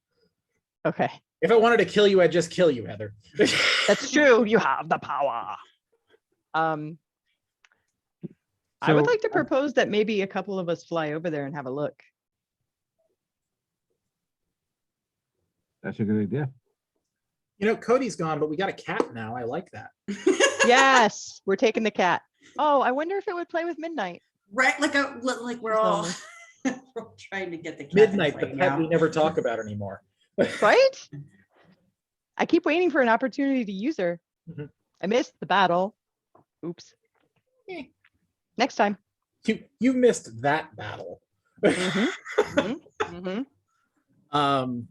Okay. If I wanted to kill you, I'd just kill you, Heather. That's true. You have the power. I would So, like to propose that maybe a couple of us fly over there and have a look. That's a good idea. You know, Cody's gone, but we got a cat now. I like that. Yes, we're taking the cat. Oh, I wonder if it would play with Midnight. Right, like we're all Lonely. we're all trying to get the cat to Midnight, the play pet now. we never talk about anymore. Right? I keep waiting for an opportunity to use her. Mhm. I missed the battle. Oops. Eh. Next time. You missed that battle. Mhm, mhm, mhm.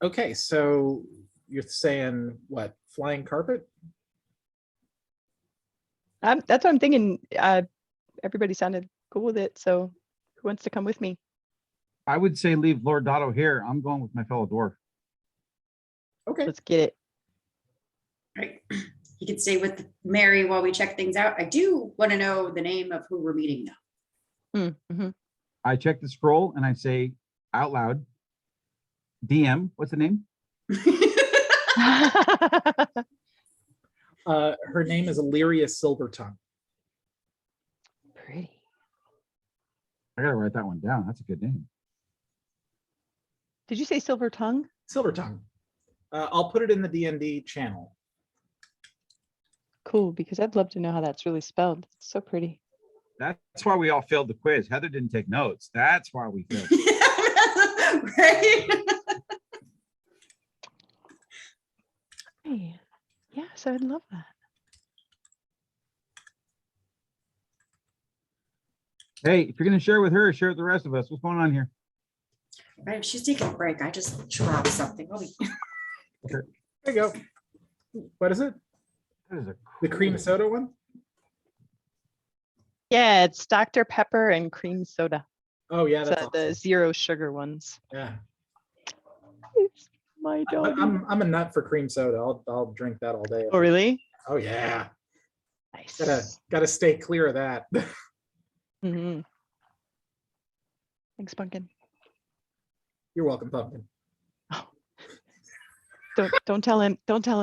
Okay, so you're saying what? Flying carpet? That's what I'm thinking. Everybody sounded cool with it. So who wants to come with me? I would say leave Lord Dotto here. I'm going with my fellow dwarf. Okay. Let's get it. Right. You can stay with Mary while we check things out. I do want to know the name of who we're meeting Mm-hmm. I check the scroll and I say out loud, DM, what's the name? now. Her name is Illyria Silvertongue. Pretty. I gotta write that one down. That's a good name. Did you say silver tongue? Silvertongue. I'll put it in the D&D channel. Cool, because I'd love to know how that's really spelled. It's so pretty. That's why we all failed the quiz. Heather didn't take notes. That's why we failed. Right. Hey, yes, I would love that. Hey, if you're gonna share with her, share with the rest of us. What's going on here? Right, if she's taking a break, I just dropped something. Oh, There you go. What is it? That is a The cream soda one? Yeah, it's Dr. Pepper and cream soda. Oh yeah, It's, that's the awesome. 0 sugar ones. Yeah. It's my dog. I'm a nut for cream soda. I'll drink that all day. Oh, really? Oh yeah. Nice. Gotta stay clear of that. Mm-hmm. Thanks, Pumpkin. You're welcome, Pumpkin. Don't tell him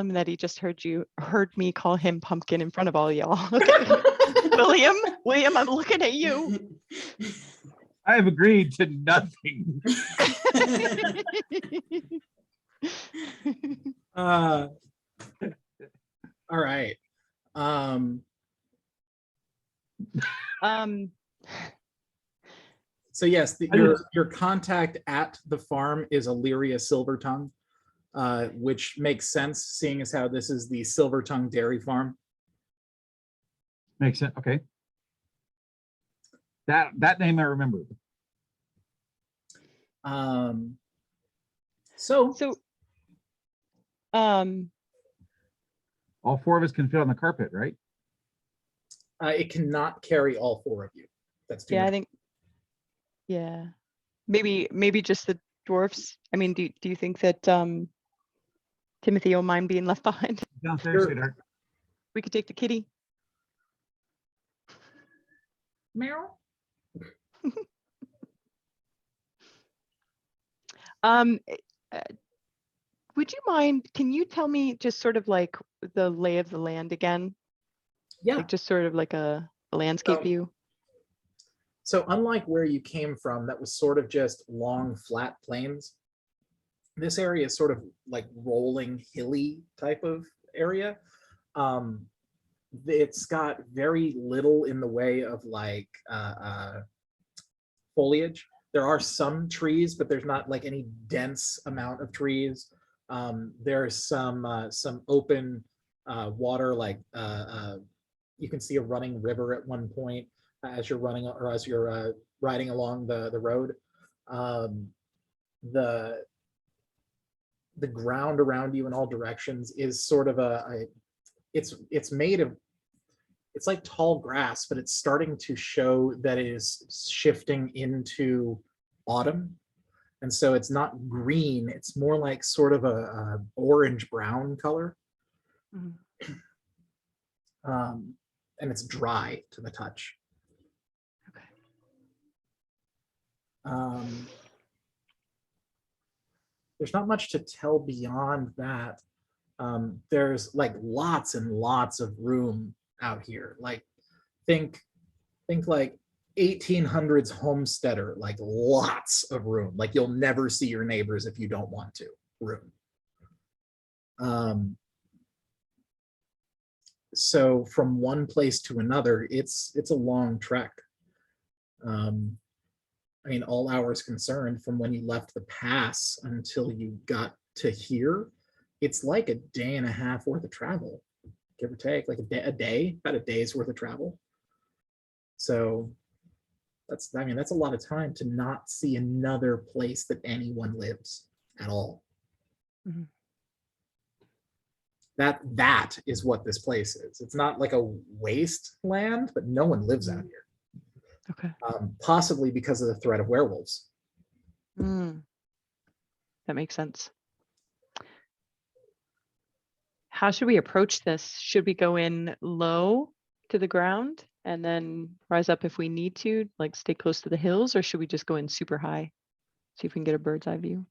that he just heard me call him Pumpkin in front of all y'all. Okay. William, I'm looking at you. I have agreed to nothing. All right. So yes, your contact at the farm is Illyria Silvertongue, which makes sense, seeing as how this is the Silvertongue Dairy Farm. Makes sense. Okay. That name I remember. So All four of us can fit on the carpet, right? it cannot carry all four of you. That's too yeah, I much. think, yeah. maybe just the dwarfs. I mean, do you think that Timothy will mind being left behind? Downstairs, Sure. sweetheart. We could take the kitty. Meow. Um, uh, would you mind? Can you tell me just sort of like the lay of the land again? Yeah. Like just sort of like a landscape So- view. So unlike where you came from, that was sort of just long, flat plains, this area is sort of like rolling, hilly type of area. It's got very little in the way of like foliage. There are some trees, but there's not like any dense amount of trees. There's some open water, like you can see a running river at one point as you're running or as you're riding along the road. The ground around you in all directions is sort of it's made of, it's like tall grass, but it's starting to show that it is shifting into autumn. And so it's not green, it's more like sort of a orange brown color. Mhm. And it's dry to the touch. Okay. There's not much to tell beyond that. There's like lots and lots of room out here. Like think like 1800s homesteader, like lots of room. Like you'll never see your neighbors if you don't want to. Room. So from one place to another, it's a long trek. I mean, all hours concerned, from when you left the pass until you got to here, it's like a day and a half worth of travel, give or take, like about a day's worth of travel. So that's a lot of time to not see another place that anyone lives at all. Mhm. That is what this place is. It's not like a wasteland, but no one lives out here. Okay. Possibly because of the threat of werewolves. Mm. That makes sense. How should we approach this? Should we go in low to the ground and then rise up if we need to, like stay close to the hills, or should we just go in super high? See if we can get a bird's eye view.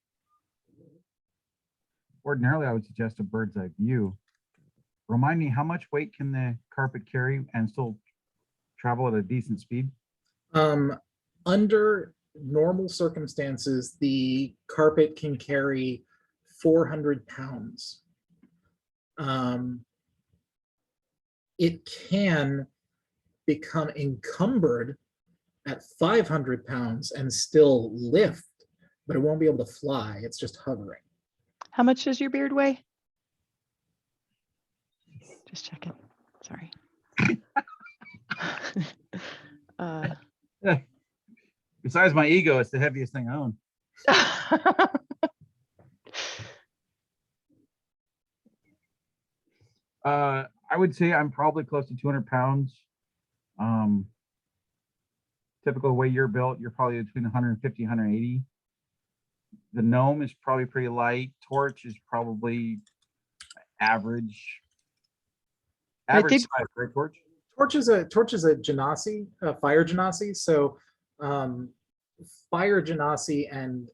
Ordinarily, I would suggest a bird's eye view. Remind me, how much weight can the carpet carry and still travel at a decent speed? Under normal circumstances, the carpet can carry 400 pounds. It can become encumbered at 500 pounds and still lift, but it won't be able to fly. It's just hovering. How much does your beard weigh? Just checking. Sorry. Besides my ego, it's the heaviest thing I own. I would say I'm probably close to 200 pounds. Typical way you're built, you're probably between 150, 180. The gnome is probably pretty light. Torch is probably average. Average did- size, right, Torch? Torch is a genasi, a fire genasi. So fire genasi and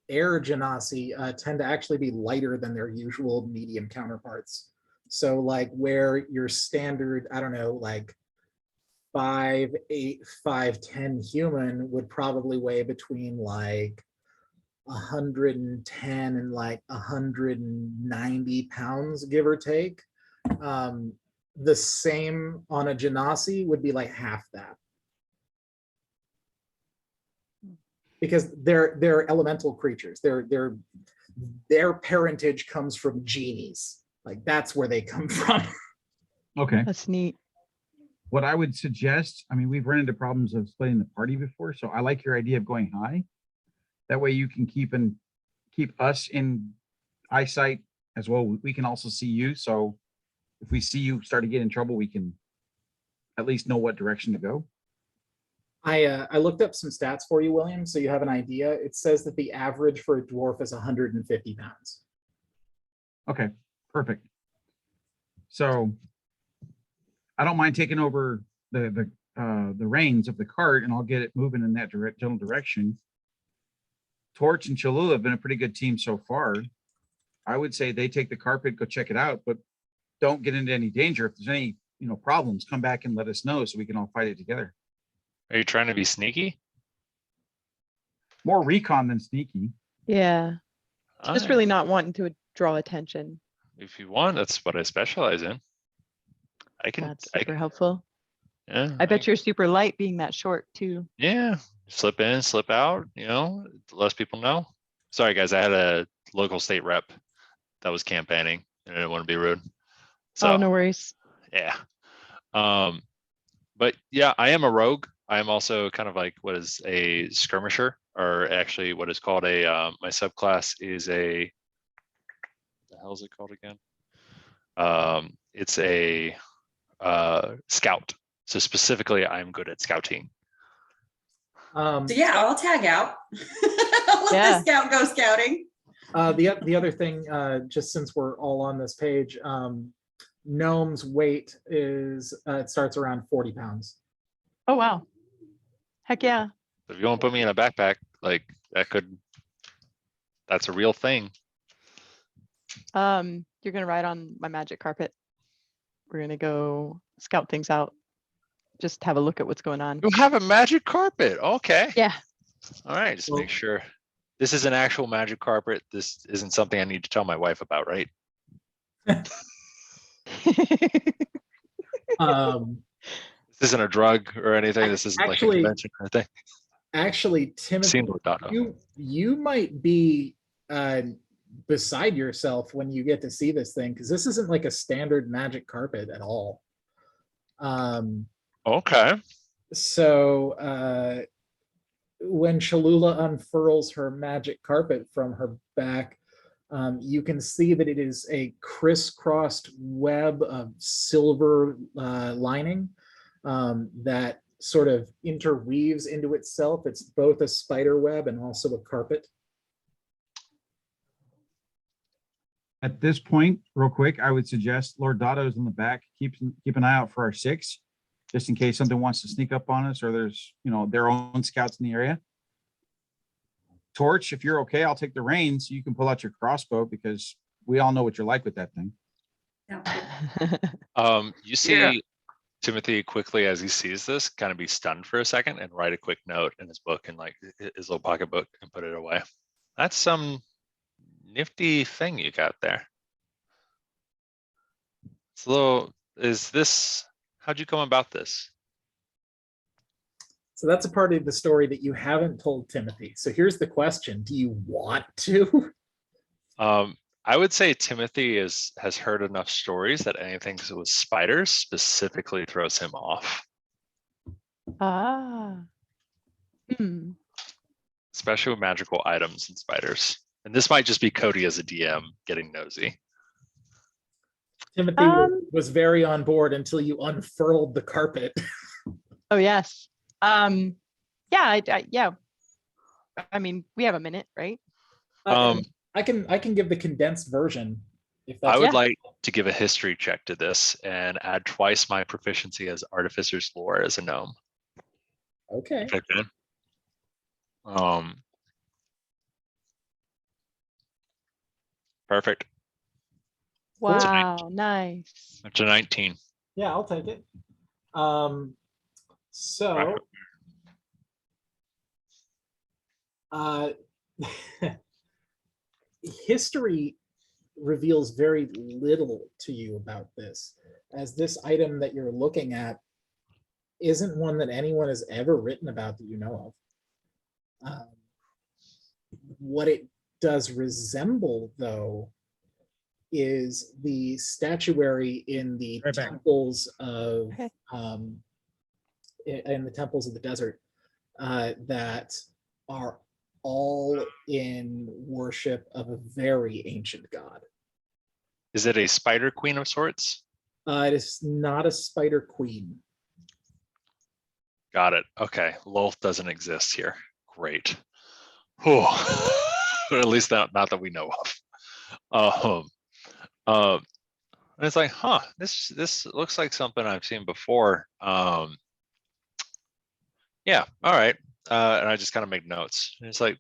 air genasi tend to actually be lighter than their usual medium counterparts. So like where your standard, I don't know, like 5'8", 5'10" human would probably weigh between like 110 and like 190 pounds, give or take. The same on a genasi would be like half that. Because they're elemental creatures. Their parentage comes from genies. Like that's where they come from. Okay. That's neat. What I would suggest, I mean, we've run into problems of splitting the party before, so I like your idea of going high. That way you can keep us in eyesight as well. We can also see you. So if we see you start to get in trouble, we can at least know what direction to go. I looked up some stats for you, William, so you have an idea. It says that the average for a dwarf is 150 pounds. Okay, perfect. So I don't mind taking over the reins of the cart, and I'll get it moving in that general direction. Torch and Cholula have been a pretty good team so far. I would say they take the carpet, go check it out, but don't get into any danger. If there's any, problems, come back and let us know so we can all fight it together. Are you trying to be sneaky? More recon than sneaky. Yeah, just Alright, really not wanting to draw attention. if you want, that's what I specialize in. I can, That's super helpful. yeah. I bet you're super light being that short too. Yeah, slip in, slip out, less people know. Sorry, guys, I had a local state rep that was campaigning and I didn't want to be rude. So, Oh, no worries. yeah. But yeah, I am a rogue. I am also kind of like what is a skirmisher, or actually what is called my subclass is the hell is it called again? It's a scout. So specifically, I'm good at scouting. So yeah, I'll tag out. Let Yeah. the scout go scouting. The other thing, just since we're all on this page, Gnome's weight is it starts around 40 pounds. Oh, wow. Heck yeah. If you want to put me in a backpack, like that's a real thing. You're gonna ride on my magic carpet. We're gonna go scout things out. Just have a look at what's going on. You have a magic carpet. Okay. Yeah. All right. Just Well- make sure this is an actual magic carpet. This isn't something I need to tell my wife about, right? Um, This isn't a drug or anything. This isn't like a Actually- convention or anything. actually, Timothy, Seen Lordado. you might be beside yourself when you get to see this thing, because this isn't like a standard magic carpet at all. Okay. So when Cholula unfurls her magic carpet from her back, you can see that it is a crisscrossed web of silver lining that sort of interweaves into itself. It's both a spider web and also a carpet. At this point, real quick, I would suggest Lord Dotto's in the back. Keep an eye out for our 6, just in case something wants to sneak up on us, or there's their own scouts in the area. Torch, if you're okay, I'll take the reins. You can pull out your crossbow, because we all know what you're like with that thing. You see Timothy quickly as he sees this kind of be stunned for a second and write a quick note in his book and like his little pocketbook and put it away. That's some nifty thing you got there. It's a little, how'd you come about this? So that's a part of the story that you haven't told Timothy. So here's the question. Do you want to? I would say Timothy has heard enough stories that anything with spiders specifically throws him off, Ah. Hmm. especially with magical items and spiders. And this might just be Cody as a DM getting nosy. Timothy was very on board until you unfurled the carpet. Oh, yes. Yeah, yeah. I mean, we have a minute, right? I can give the condensed version. If that's I would Yeah. like to give a history check to this and add twice my proficiency as Artificer's Lore as a gnome. okay. Check in. Perfect. Wow, nice. It's a 19. Yeah, I'll take it. So history reveals very little to you about this, as this item that you're looking at isn't one that anyone has ever written about that you know of. What it does resemble, though, is the statuary in the Right back. temples of Okay. in the temples of the desert that are all in worship of a very ancient god. Is it a spider queen of sorts? It is not a spider queen. Got it. Okay. Lolth doesn't exist here. Great. Whew. Or at least not that we know of. And it's like, huh, this looks like something I've seen before. Yeah, all right. And I just kind of make notes. And it's like,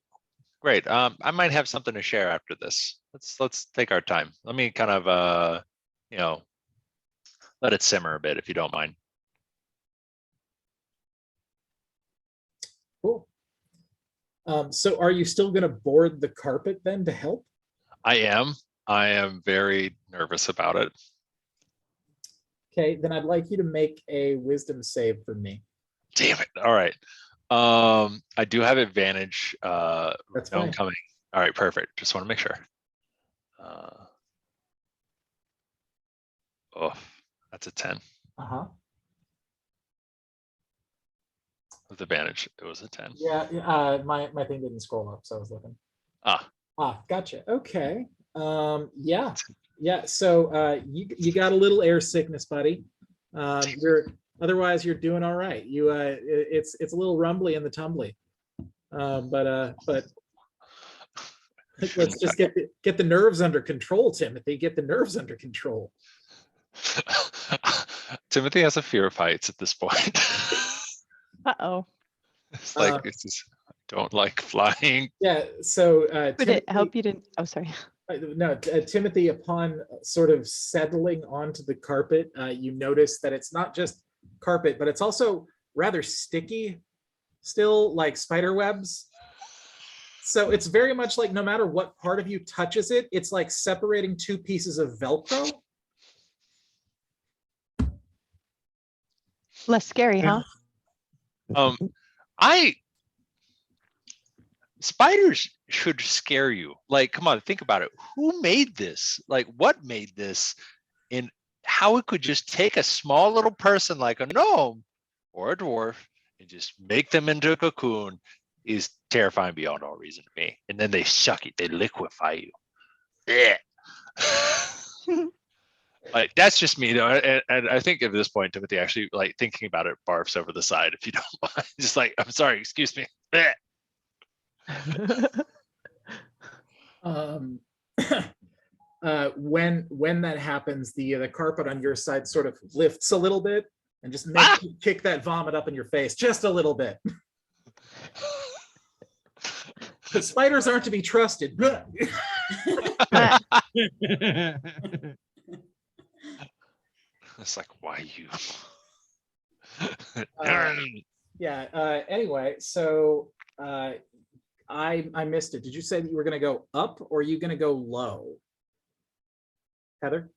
great. I might have something to share after this. Let's take our time. Let me kind of you know, let it simmer a bit if you don't mind. Cool. So are you still gonna board the carpet then to help? I am very nervous about it. Okay, then I'd like you to make a wisdom save for me. Damn it. All right. I do have advantage. That's fine. Coming. All right, perfect. Just want to make sure. Oh, that's a 10 Uh-huh. with advantage. It was a 10. Yeah, my thing didn't scroll up, so I was looking. Ah, Gotcha. Okay. Yeah. So you got a little air sickness, buddy. Otherwise you're doing all right. It's a little rumbly in the tumbly. But let's just get the nerves under control, Timothy. Get the nerves under control. Timothy has a fear of heights at this point. Uh-oh. It's like it's just, I don't like flying. Yeah. So Would it help you to, oh, sorry. No, Timothy, upon sort of settling onto the carpet, you notice that it's not just carpet, but it's also rather sticky still, like spider webs. So it's very much like no matter what part of you touches it, it's like separating two pieces of Velcro. Less scary, huh? Spiders should scare you. Like, come on, think about it. Who made this? Like, what made this? And how it could just take a small little person like a gnome or a dwarf and just make them into a cocoon is terrifying beyond all reason to me. And then they suck it, they liquefy you. Yeah. Like, that's just me though. And I think at this point, Timothy actually, like, thinking about it, barfs over the side, if you don't mind. Just like, I'm sorry, excuse me. When that happens, the carpet on your side sort of lifts a little bit and just makes you kick that vomit up in your face just a little bit. The spiders aren't to be trusted. It's like, why you? Yeah. Anyway, so I missed it. Did you say that you were going to go up, or are you going to go low? Heather,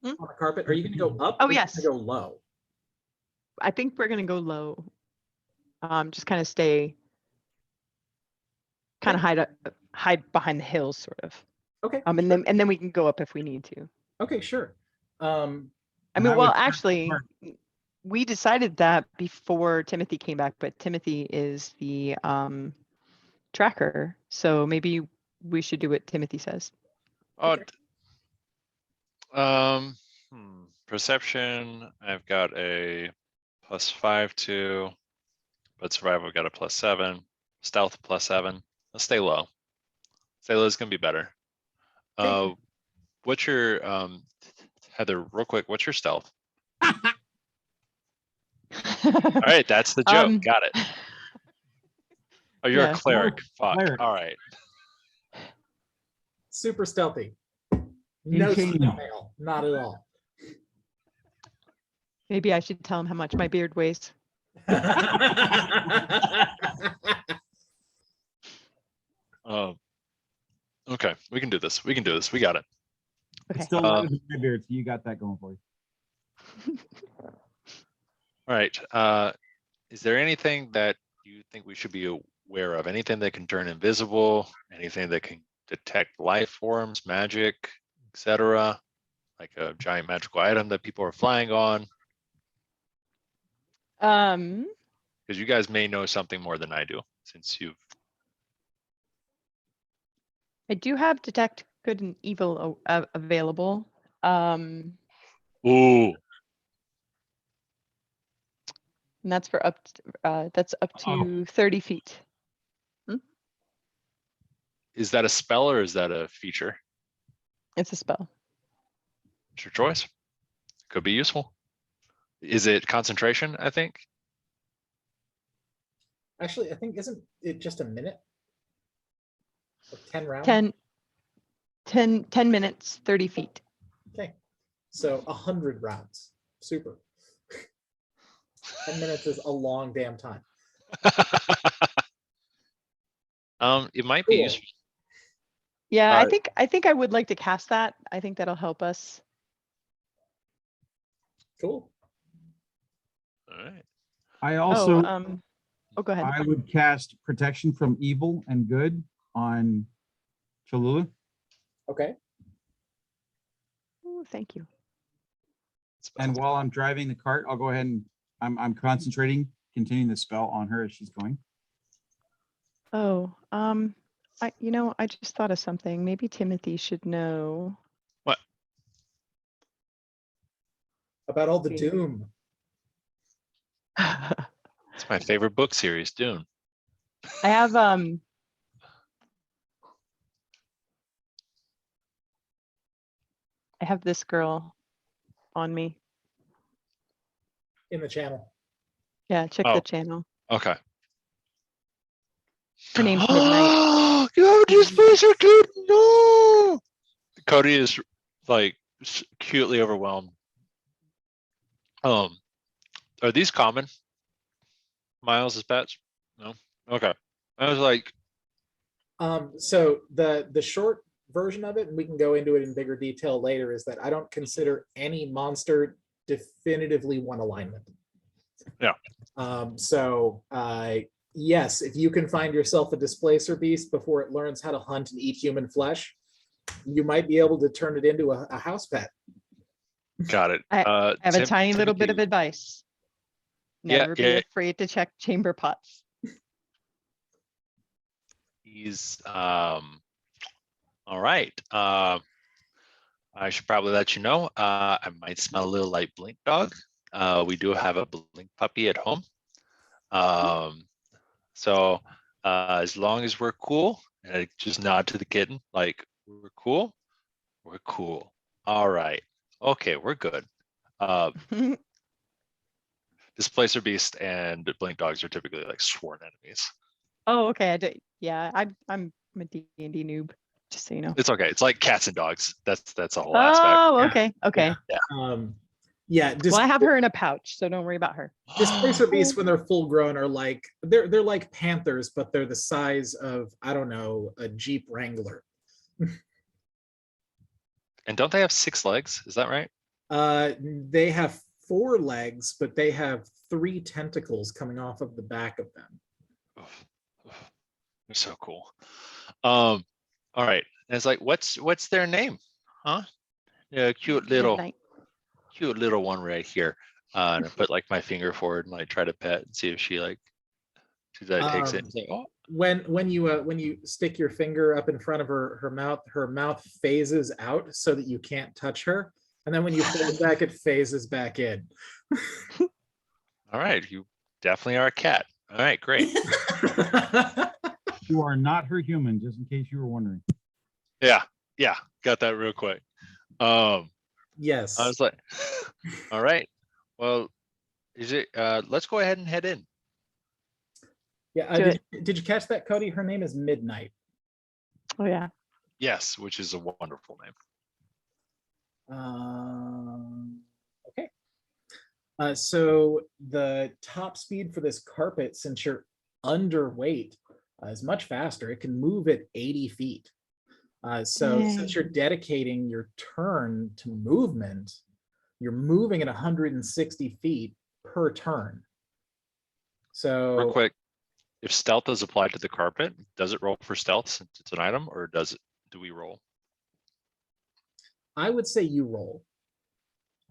on the carpet, are you going to go up? Oh, or are you yes. gonna go low. I think we're gonna go low. Just kind of stay, kind of hide behind the hills, sort of. Okay. And then we can go up if we need to. Okay, sure. I And mean, I well, would- actually, we decided that before Timothy came back, but Timothy is the tracker, so maybe we should do what Timothy says. Oh, perception. I've got a +5 to, but survival got a +7. Stealth +7. Let's stay low. Stay low is gonna be better. Okay. What's your Heather? Real quick, what's your stealth? All right, that's the joke. Got it. Oh, you're Yeah. a cleric. Fuck. Cleric. All right. Super stealthy. No Insane. snail, not at all. Maybe I should tell him how much my beard weighs. Okay, we can do this. We can do this. We got it. Okay. It's still lighter than my beard, so you got that going for you. All right. Is there anything that you think we should be aware of? Anything that can turn invisible? Anything that can detect life forms, magic, etc.? Like a giant magical item that people are flying on? Because you guys may know something more than I do, since you've. I do have detect good and evil available. Ooh. And that's for that's up to 30 feet. Is that a spell or is that a feature? It's a spell. It's your choice. Could be useful. Is it concentration, I think? Actually, I think, isn't it just a minute? Or 10 rounds? 10 minutes, 30 feet. Okay, so 100 rounds. Super. 10 minutes is a long damn time. It might be Cool. useful. Yeah, Uh, I think I would like to cast that. I think that'll help us. Cool. All right. I Oh, also, go ahead. I would cast protection from evil and good on Cholula. Okay. Ooh, thank you. And while I'm driving the cart, I'll go ahead and I'm concentrating, continuing the spell on her as she's going. Oh, I just thought of something. Maybe Timothy should know. What? About all the Okay. doom. I It's my favorite book series, Dune. have I have this girl on me. In the channel. Yeah, check Oh. the channel. Okay. Her name's Midnight. Yo, this place are good. No. Cody is like cutely overwhelmed. Are these common? Miles as pets? No. Okay. I was like, So the short version of it, and we can go into it in bigger detail later, is that I don't consider any monster definitively one alignment. Yeah. Yes, if you can find yourself a displacer beast before it learns how to hunt and eat human flesh, you might be able to turn it into a house pet. got it. I have a tiny little bit of Timothy, advice. Yeah, Never be yeah. afraid to check chamber pots. He's all right. I should probably let you know. I might smell a little like Blink Dog. We do have a Blink puppy at home. So as long as we're cool, and I just nod to the kitten, like we're cool, we're cool. All right. Okay, we're good. Displacer Beast and Blink Dogs are typically like sworn enemies. Oh, okay. Yeah, I'm a D&D noob, just so you know. It's okay. It's like cats and dogs. That's a whole aspect. Oh, Yeah. okay. Okay. Well, I have her in a pouch, so don't worry about her. Displacer beasts, when they're full grown, are like they're like panthers, but they're the size of, I don't know, a Jeep Wrangler. And don't they have 6 legs? Is that right? They have 4 legs, but they have 3 tentacles coming off of the back of them. Oof, oof. They're so cool. All right. And it's like, what's their name? Huh? Yeah, cute little one right here. And I put like my finger forward and like try to pet and see if she takes it. It's like, oh, When you stick your finger up in front of her mouth phases out so that you can't touch her, and then when you fold back, it phases back in. all right. You definitely are a cat. All right, great. You are not her human, just in case you were wondering. Yeah, got that real quick. Yes. I was like, all right. Well, is it let's go ahead and head in. Yeah. Did you catch that, Cody? Her name is Midnight. Oh yeah. Yes, which is a wonderful name. Okay. So the top speed for this carpet, since you're underweight, is much faster. It can move at 80 feet. So Yay. since you're dedicating your turn to movement, you're moving at 160 feet per turn. So Real quick, if stealth is applied to the carpet, does it roll for stealth since it's an item, or do we roll? I would say you roll.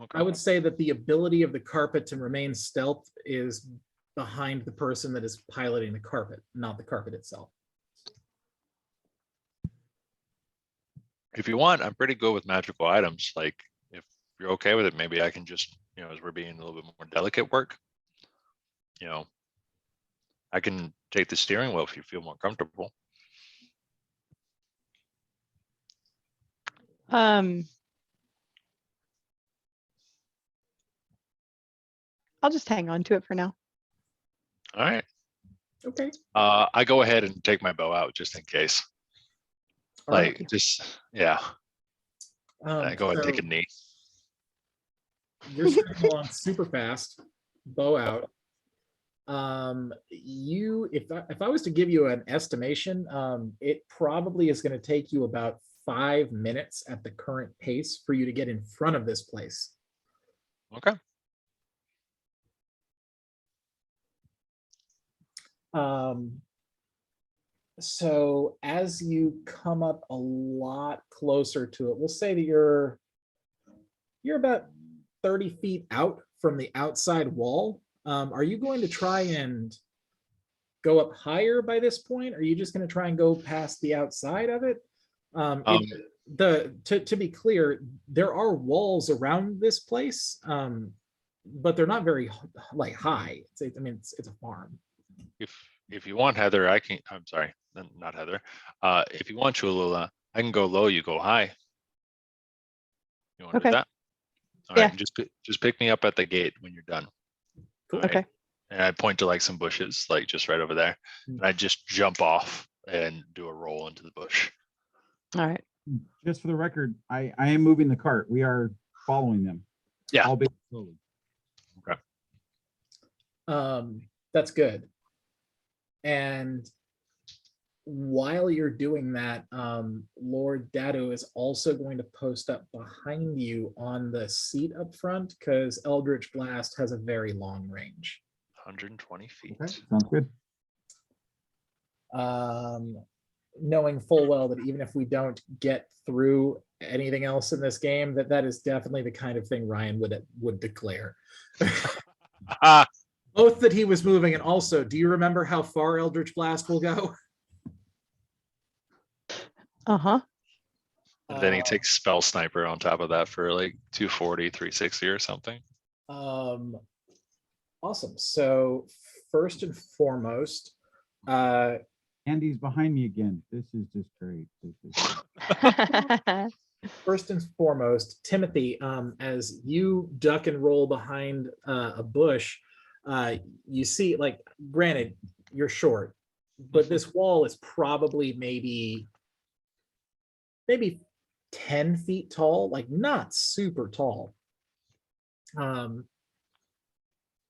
Okay. I would say that the ability of the carpet to remain stealth is behind the person that is piloting the carpet, not the carpet itself. If you want, I'm pretty good with magical items. Like if you're okay with it, maybe I can just, as we're being a little bit more delicate, work. you know, I can take the steering wheel if you feel more comfortable. I'll just hang on to it for now. All right. Okay. I go ahead and take my bow out just in case. All right. Like, just, yeah. I go ahead and take a So knee. you're scrolling along super fast, bow out. If I was to give you an estimation, it probably is going to take you about 5 minutes at the current pace for you to get in front of this place. Okay. So as you come up a lot closer to it, we'll say that you're about 30 feet out from the outside wall. Are you going to try and go up higher by this point? Or are you just going to try and go past the outside of it? To be clear, there are walls around this place, but they're not very like high. It's a farm. If you want, Heather, I'm sorry, not Heather. If you want, Cholula, I can go low, you go high. You want to do Okay. that? All right, Yeah. just pick me up at the gate when you're done. Cool. All right? Okay. And I point to like some bushes, like just right over there. And I just jump off and do a roll into the bush. All right. Just for the record, I am moving the cart. We are following them. Yeah. Albeit slowly. That's good. And while you're doing that, Lord Dado is also going to post up behind you on the seat up front, because Eldritch Blast has a very long range. 120 feet. Okay, sounds good. Knowing full well that even if we don't get through anything else in this game, that is definitely the kind of thing Ryan would declare. Both that he was moving, and also, do you remember how far Eldritch Blast will go? Uh-huh. And then he takes Spell Sniper on top of that for like 240, 360 or something. Awesome. So first and foremost, Andy's behind me again. This is just great. First and foremost, Timothy, as you duck and roll behind a bush, you see, like, granted, you're short, but this wall is probably maybe 10 feet tall, like not super tall.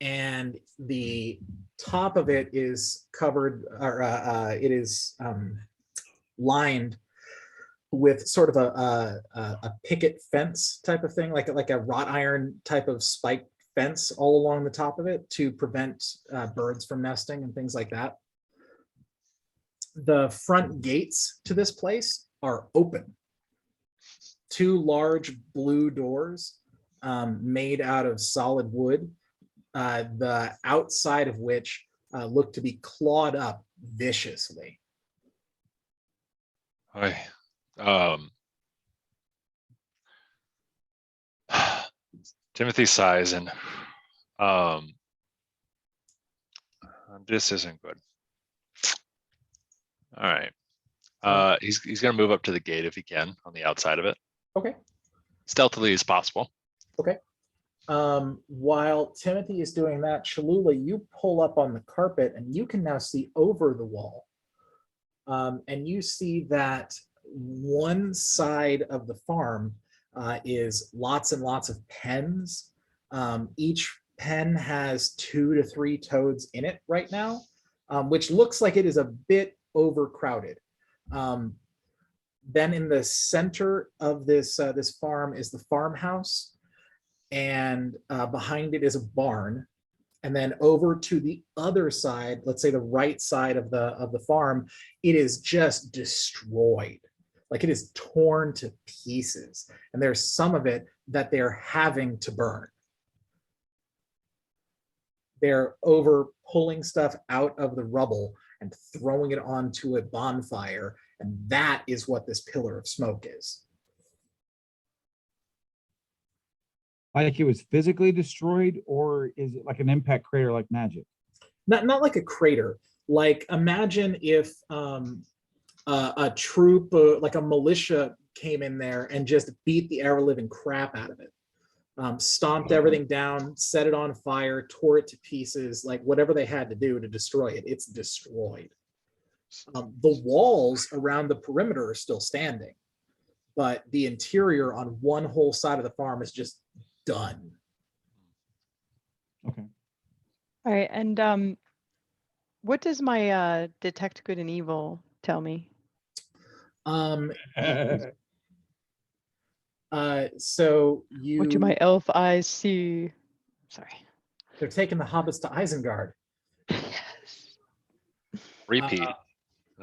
And the top of it is covered, or it is lined with sort of a picket fence type of thing, like a wrought iron type of spike fence all along the top of it to prevent birds from nesting and things like that. The front gates to this place are open. 2 large blue doors made out of solid wood, the outside of which look to be clawed up viciously. Hi. Timothy sighs and this isn't good. All right. He's gonna move up to the gate if he can on the outside of it. Okay. Stealthily as possible. Okay. While Timothy is doing that, Cholula, you pull up on the carpet and you can now see over the wall. And you see that one side of the farm is lots and lots of pens. Each pen has 2 to 3 toads in it right now, which looks like it is a bit overcrowded. Then in the center of this farm is the farmhouse, and behind it is a barn. And then over to the other side, let's say the right side of the farm, it is just destroyed. Like, it is torn to pieces. And there's some of it that they're having to burn. They're over pulling stuff out of the rubble and throwing it onto a bonfire. And that is what this pillar of smoke is. Like it was physically destroyed, or is it like an impact crater like magic? not like a crater. Like imagine if a troop, like a militia, came in there and just beat the ever living crap out of it. Stomped everything down, set it on fire, tore it to pieces, like whatever they had to do to destroy it. It's destroyed. The walls around the perimeter are still standing, but the interior on one whole side of the farm is just done. Okay. All right, and what does my detect good and evil tell me? So you, What do my elf eyes see? Sorry. they're taking the hobbits to Isengard. Yes. Repeat. I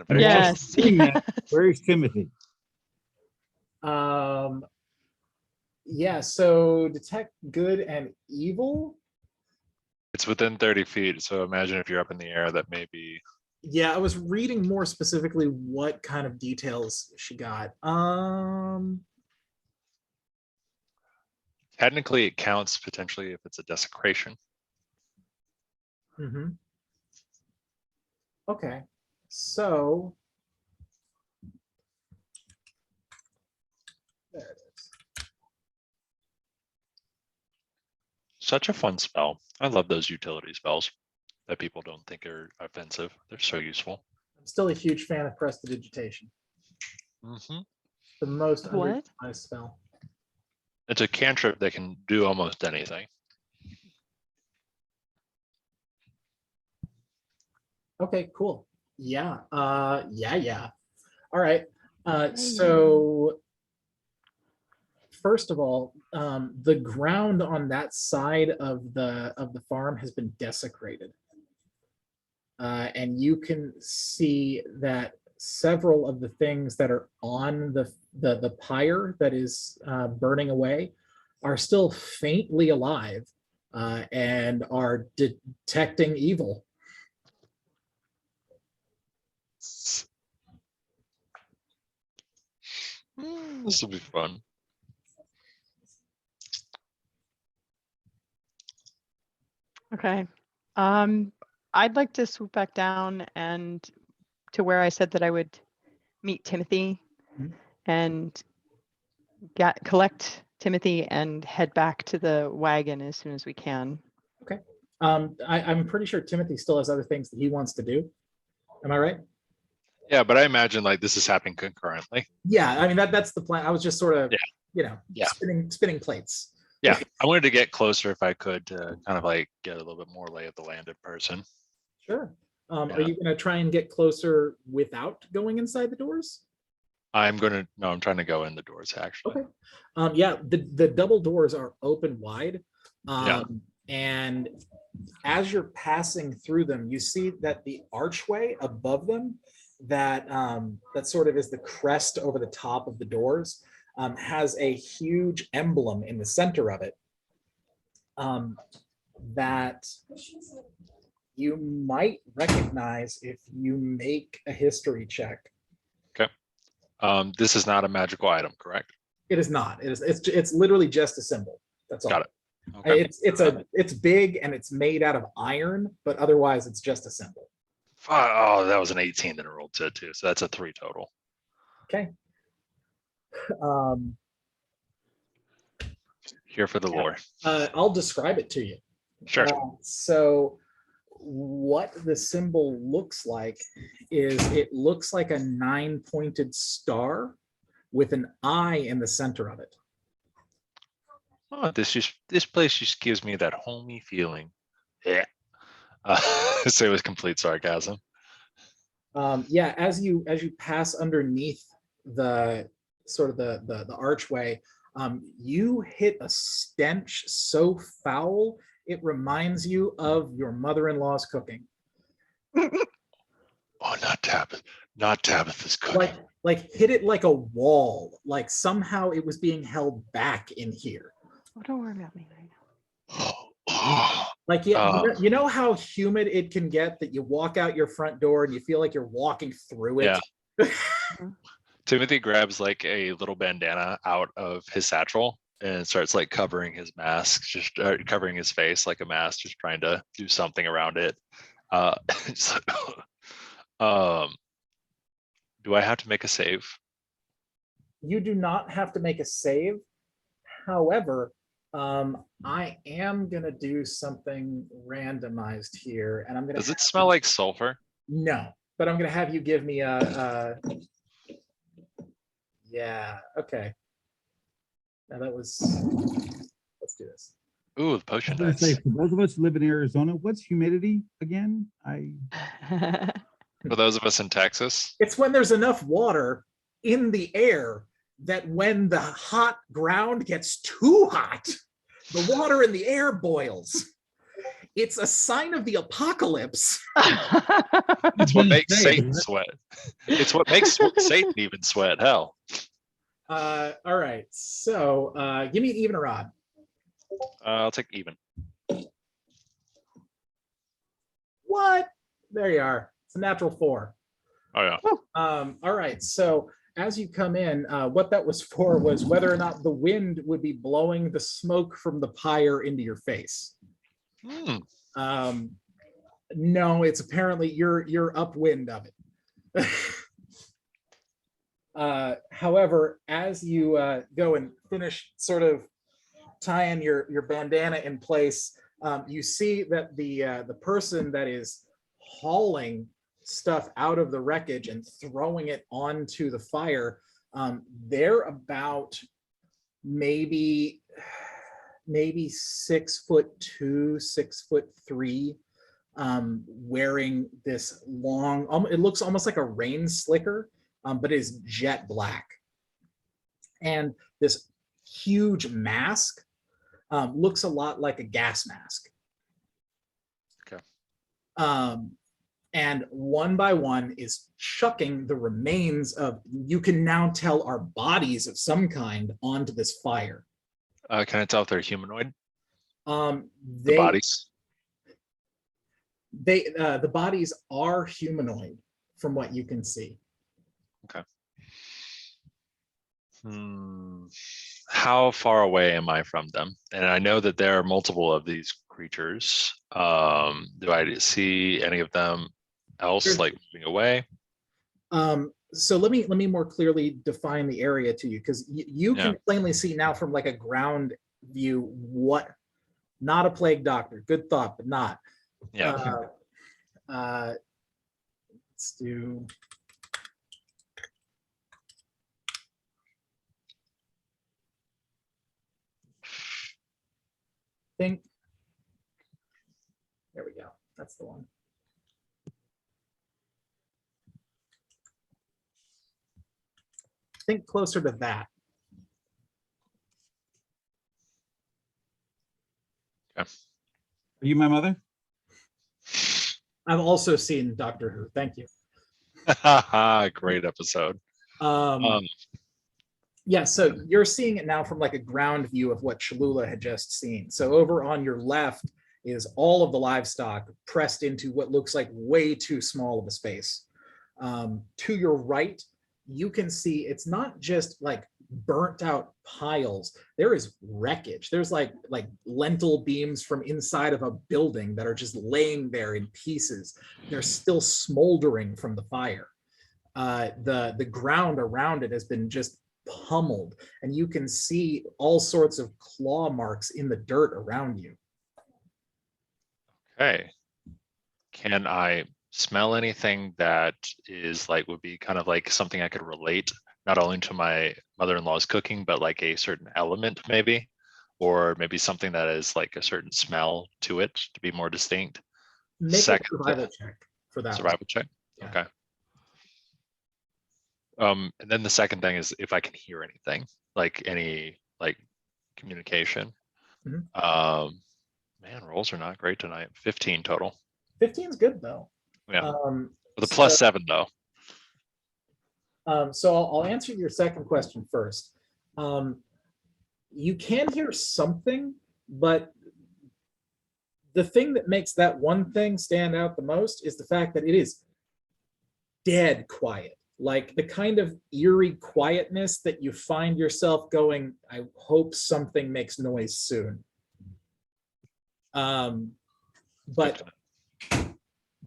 was Yes. just saying that. yes. Where's Timothy? Yeah, so detect good and evil. It's within 30 feet, so imagine if you're up in the air, that may be. Yeah, I was reading more specifically what kind of details she got. Technically, it counts potentially if it's a desecration. Mhm. Okay, so there it is. Such a fun spell. I love those utility spells that people don't think are offensive. They're so useful. I'm still a huge fan of Prestidigitation. Mhm. The most What? underutilized spell. It's a cantrip that can do almost anything. Okay, cool. Yeah, yeah. All right. Yeah. So first of all, the ground on that side of the farm has been desecrated. And you can see that several of the things that are on the pyre that is burning away are still faintly alive and are detecting evil. This will be fun. Okay. I'd like to swoop back down and to where I said that I would meet Timothy Mhm. and collect Timothy and head back to the wagon as soon as we can. I'm pretty sure Timothy still has other things that he wants to do. Am I right? Yeah, but I imagine like this is happening concurrently. Yeah, I mean that's the plan. I was just sort of, Yeah. spinning plates. Yeah, I wanted to get closer if I could to kind of like get a little bit more lay of the land in person. Sure. Are Yeah. you going to try and get closer without going inside the doors? I'm trying to go in the doors actually. Okay. Yeah, the double doors are open wide. Yeah. And as you're passing through them, you see that the archway above them, that sort of is the crest over the top of the doors, has a huge emblem in the center of it that you might recognize if you make a history check. Okay. This is not a magical item, correct? It is not. It's literally just a symbol. That's all. Got it. Okay. It's big and it's made out of iron, but otherwise it's just a symbol. Oh, that was an 18 that I rolled to too, so that's a 3 total. Okay. Here for the lore. I'll describe it to you. Sure. So what the symbol looks like is it looks like a 9-pointed star with an eye in the center of it. Oh, this place just gives me that homey feeling. Yeah. So it was complete sarcasm. Yeah, as you pass underneath the sort of the archway, you hit a stench so foul it reminds you of your mother-in-law's cooking. Oh, not Tabitha's cooking. Like hit it like a wall. Like somehow it was being held back in here. Oh, don't worry about me right now. Like, you know how humid it can get that you walk out your front door and you feel like you're walking through it? Yeah. Timothy grabs like a little bandana out of his satchel and starts like covering his mask, just covering his face like a mask, just trying to do something around it. so, um, do I have to make a save? You do not have to make a save. However, I am gonna do something randomized here, and I'm gonna. Does it smell like sulfur? No, but I'm gonna have you give me a. Yeah. Okay. Now that was. Let's do this. Ooh, the I potion was gonna say, dice. for those of us who live in Arizona, what's humidity again? For those of us in Texas, It's when there's enough water in the air that when the hot ground gets too hot, the water in the air boils. It's a sign of the apocalypse. it's what makes Say, Satan sweat. It's what makes Satan even sweat. Hell, All right, so give me an even or odd. I'll take even. What? There you are. It's a natural 4. Oh yeah. All right, so as you come in, what that was for was whether or not the wind would be blowing the smoke from the pyre into your face. Hmm. No, it's apparently you're upwind of it. However, as you go and finish sort of tying your bandana in place, you see that the person that is hauling stuff out of the wreckage and throwing it onto the fire, they're about maybe 6'2", 6'3", wearing this long, it looks almost like a rain slicker, but it is jet black. And this huge mask looks a lot like a gas mask. Okay. And one by one is chucking the remains of, you can now tell, are bodies of some kind onto this fire. Can I tell if they're humanoid? The They, bodies. the bodies are humanoid from what you can see. How far away am I from them? And I know that there are multiple of these creatures. Do I see any of them else like moving away? So let me more clearly define the area to you, because you can plainly see now from like a ground view what, not a plague doctor, good thought, but not. Yeah. Let's do. Think. There we go. That's the one. Think closer to that. Okay. Are you my mother? I've also seen Doctor Who. Thank you. Great episode. Yeah, so you're seeing it now from like a ground view of what Cholula had just seen. So over on your left is all of the livestock pressed into what looks like way too small of a space. To your right, you can see it's not just like burnt out piles. There is wreckage. There's like lentil beams from inside of a building that are just laying there in pieces. They're still smoldering from the fire. The ground around it has been just pummeled, and you can see all sorts of claw marks in the dirt around you. Okay. Can I smell anything that is like, would be kind of like something I could relate not only to my mother-in-law's cooking, but like a certain element maybe, or maybe something that is like a certain smell to it to be more distinct? Make a survival check for that. Survival check. Yeah. Okay. And then the second thing is if I can hear anything, like any like communication. Man, rolls are not great tonight. 15 total. 15 is good though. Yeah. With a plus 7 though. So I'll answer your second question first. You can hear something, but the thing that makes that one thing stand out the most is the fact that it is dead quiet. Like the kind of eerie quietness that you find yourself going, I hope something makes noise soon. But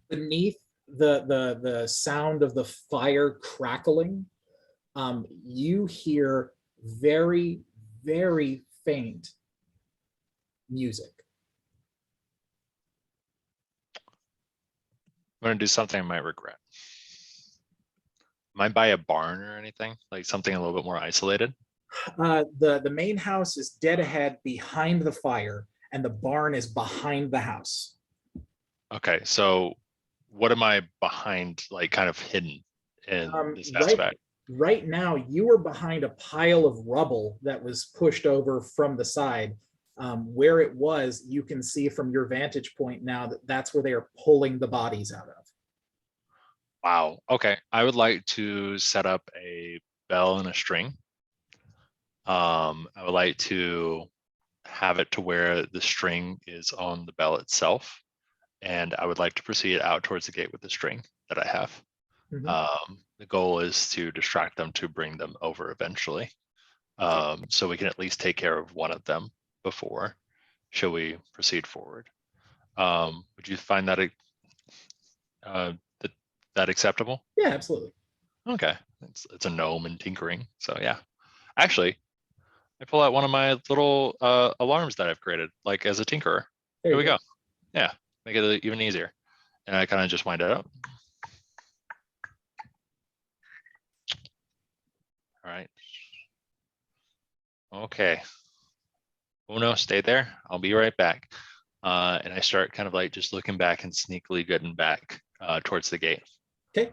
beneath the sound of the fire crackling, you hear very, very faint music. I'm gonna do something I might regret. Might buy a barn or anything, like something a little bit more isolated. The main house is dead ahead behind the fire, and the barn is behind the house. Okay, so what am I behind, like kind of hidden in this aspect? Right now, you are behind a pile of rubble that was pushed over from the side. Where it was, you can see from your vantage point now that that's where they are pulling the bodies out of. Wow, okay, I would like to set up a bell and a string. I would like to have it to where the string is on the bell itself. And I would like to proceed out towards the gate with the string that I have. The goal is to distract them to bring them over eventually. So we can at least take care of one of them before, shall we proceed forward? Would you find that that acceptable? Yeah, absolutely. Okay, it's a gnome and tinkering, so yeah. Actually, I pull out one of my little alarms that I've created, like as a tinkerer. Here we go. Yeah, make it even easier. And I kind of just wind it up. All right. Okay. Uno, stay there. I'll be right back. And I start kind of like just looking back and sneakily getting back towards the gate. Okay.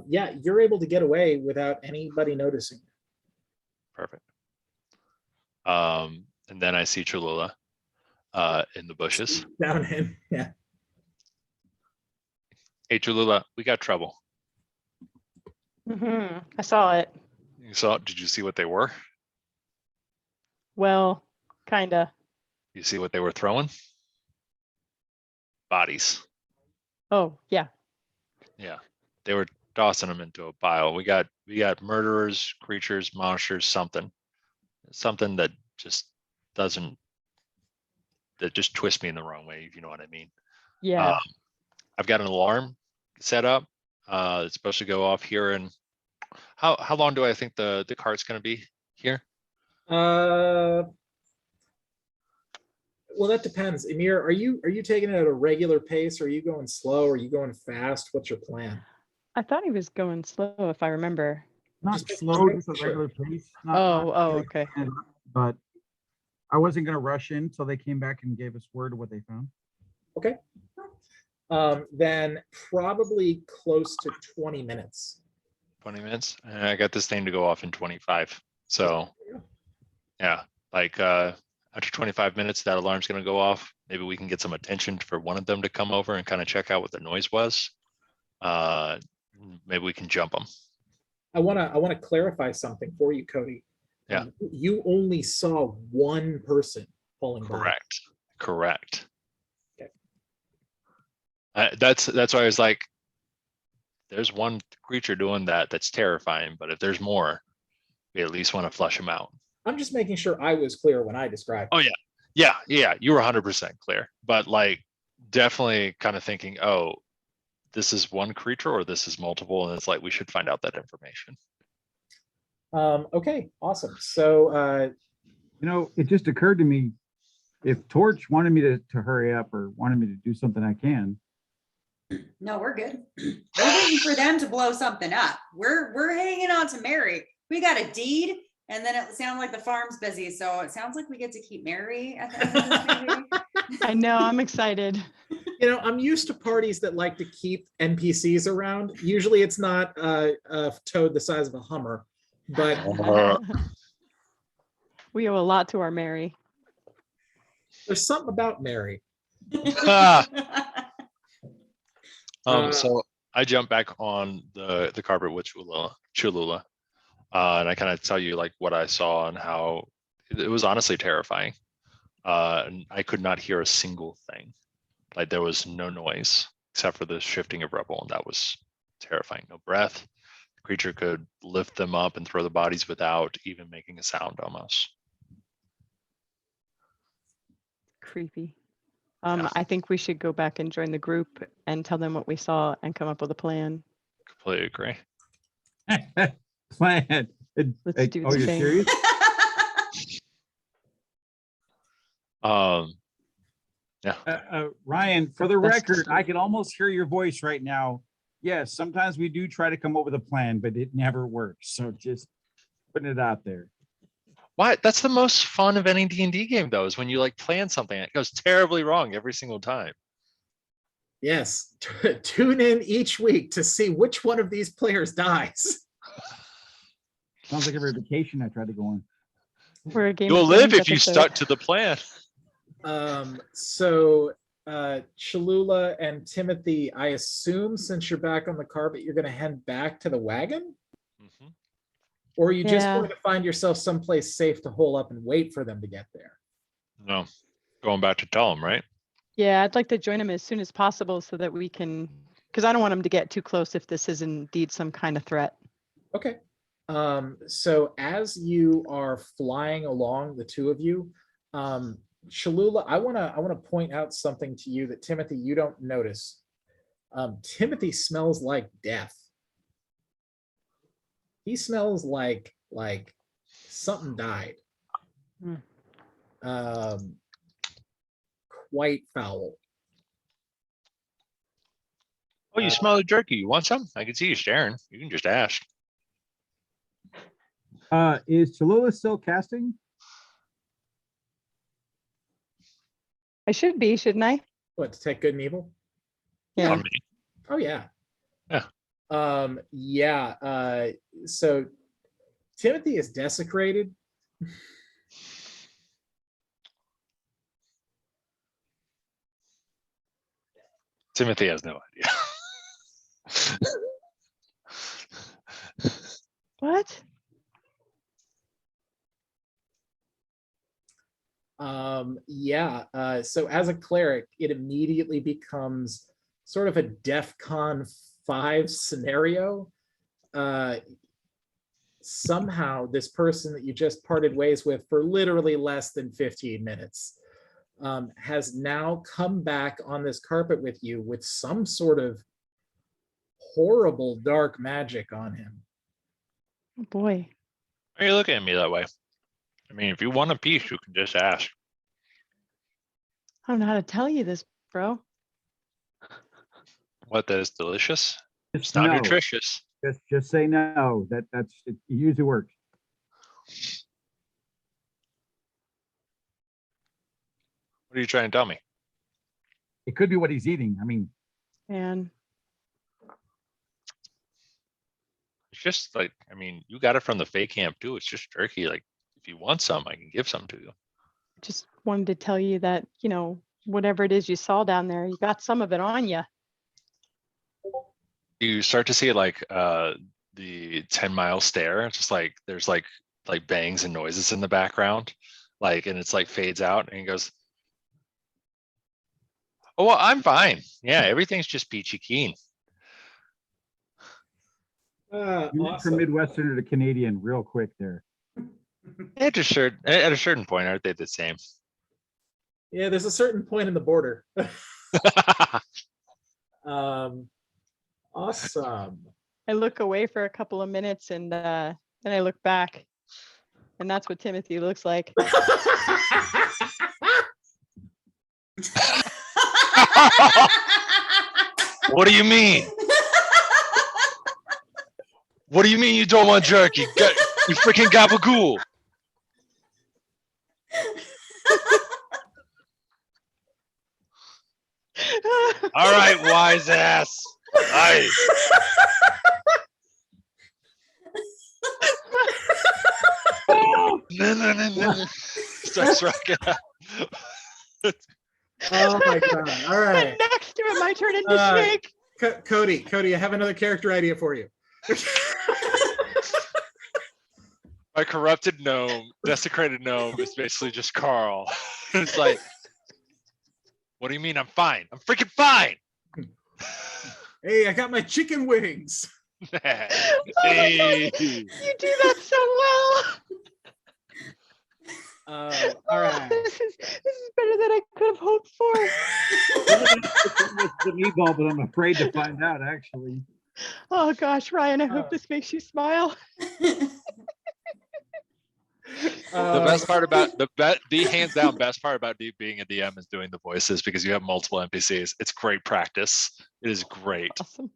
Yeah, you're able to get away without anybody noticing. Perfect. And then I see Cholula in the bushes. Down in, yeah. Hey, Cholula, we got trouble. I saw it. You saw? Did you see what they were? Well, kinda. You see what they were throwing? Bodies. Oh, yeah. Yeah, they were tossing them into a pile. We got murderers, creatures, monsters, something that just doesn't, that just twists me in the wrong way, if you know what I mean. Yeah. I've got an alarm set up. It's supposed to go off here. And how long do I think the cart's going to be here? Well, that depends. Emir, are you taking it at a regular pace? Or are you going slow? Or are you going fast? What's your plan? I thought he was going slow, if I remember. Not Just slow, make just a sure. regular pace. Okay. But I wasn't gonna rush in till they came back and gave us word of what they found. Okay. Then probably close to 20 minutes. 20 minutes. And I got this thing to go off in 25. So yeah, like after 25 minutes, that alarm's going to go off. Maybe we can get some attention for one of them to come over and kind of check out what the noise was. Maybe we can jump them. I want to clarify something for you, Cody. Yeah. You only saw one person pulling back. Correct. Okay. That's why I was like, there's one creature doing that. That's terrifying. But if there's more, we at least want to flush them out. I'm just making sure I was clear when I described. Oh yeah. You were 100% clear, but like definitely kind of thinking, oh, this is one creature or this is multiple, and it's like we should find out that information. Okay, awesome. So it just occurred to me, if Torch wanted me to hurry up or wanted me to do something, I can. No, we're good. We're waiting for them to blow something up. We're hanging on to Mary. We got a deed, and then it sounds like the farm's busy, so it sounds like we get to keep Mary at the end of this maybe. I know, I'm excited. I'm used to parties that like to keep NPCs around. Usually it's not a toad the size of a Hummer, but We owe a lot to our Mary. there's something about Mary. So I jump back on the carpet with Cholula, and I kind of tell you like what I saw and how it was honestly terrifying. And I could not hear a single thing. Like there was no noise except for the shifting of rubble, and that was terrifying. No breath. The creature could lift them up and throw the bodies without even making a sound almost. Creepy. Yeah. I think we should go back and join the group and tell them what we saw and come up with a plan. Completely agree. Plan. Let's do Oh, the you're thing. serious? Yeah. Ryan, for the That's record, just- I can almost hear your voice right now. Yes, sometimes we do try to come up with a plan, but it never works. So just putting it out there. Why? That's the most fun of any D&D game, though, is when you like plan something and it goes terribly wrong every single time. Yes. Tune in each week to see which one of these players dies. Sounds like every vacation I try to go on. We're a Game You'll of live Thrones if you episode. stuck to the plan. So Cholula and Timothy, I assume since you're back on the carpet, you're going to head back to the wagon? Mhm. Or are you just Yeah. going to find yourself someplace safe to hole up and wait for them to get there? No, going back to tell them, right? Yeah, I'd like to join them as soon as possible so that we can, because I don't want them to get too close if this is indeed some kind of threat. Okay. So as you are flying along, the two of you, Cholula, I wanna point out something to you that Timothy, you don't notice. Timothy smells like death. He smells like something died. Hmm. Quite foul. Oh, you smell the jerky. You want some? I can see you staring. You can just ask. Is Cholula still casting? I should be, shouldn't I? What, detect good and evil? Yeah. On me. Oh yeah. Yeah. So Timothy is desecrated. Timothy has no idea. What? So as a cleric, it immediately becomes sort of a DEFCON 5 scenario. Somehow this person that you just parted ways with for literally less than 15 minutes has now come back on this carpet with you with some sort of horrible dark magic on him. Oh boy. Why are you looking at me that way? I mean, if you want a piece, you can just ask. I don't know how to tell you this, bro. What, that is delicious? Just It's not no. nutritious. Just say no. That's it usually works. What are you trying to tell me? It could be what he's eating. I mean, Man. It's just like, I mean, you got it from the fake camp too. It's just jerky. Like, if you want some, I can give some to you. Just wanted to tell you that, whatever it is you saw down there, you got some of it on you. You start to see like the 10-mile stare. It's just like there's like bangs and noises in the background, like, and it's like fades out, and he goes, "Oh, well, I'm fine. Yeah, everything's just peachy keen." you went from Awesome. Midwesterner to Canadian real quick there. At a certain point, aren't they the same? Yeah, there's a certain point in the border. Awesome. I look away for a couple of minutes and then I look back. And that's what Timothy looks like. What do you mean? What do you mean you don't want jerky? You freaking gabagool. All right, wise ass. Aye. No. Starts rocking out. Oh my god. All right. And next to him, I turn into Uh, Snake. Cody, I have another character idea for you. My corrupted gnome, desecrated gnome is basically just Carl. It's like, what do you mean I'm fine? I'm freaking fine. Hey, I got my chicken wings. Oh my God, Hey. you do that so well. All right. This is better than I could have hoped for. It's the meatball, but I'm afraid to find out, actually. Oh gosh, Ryan, I hope Uh, this makes you smile. The best part about the hands down best part about being a DM is doing the voices because you have multiple NPCs. It's great practice. It is great. Awesome.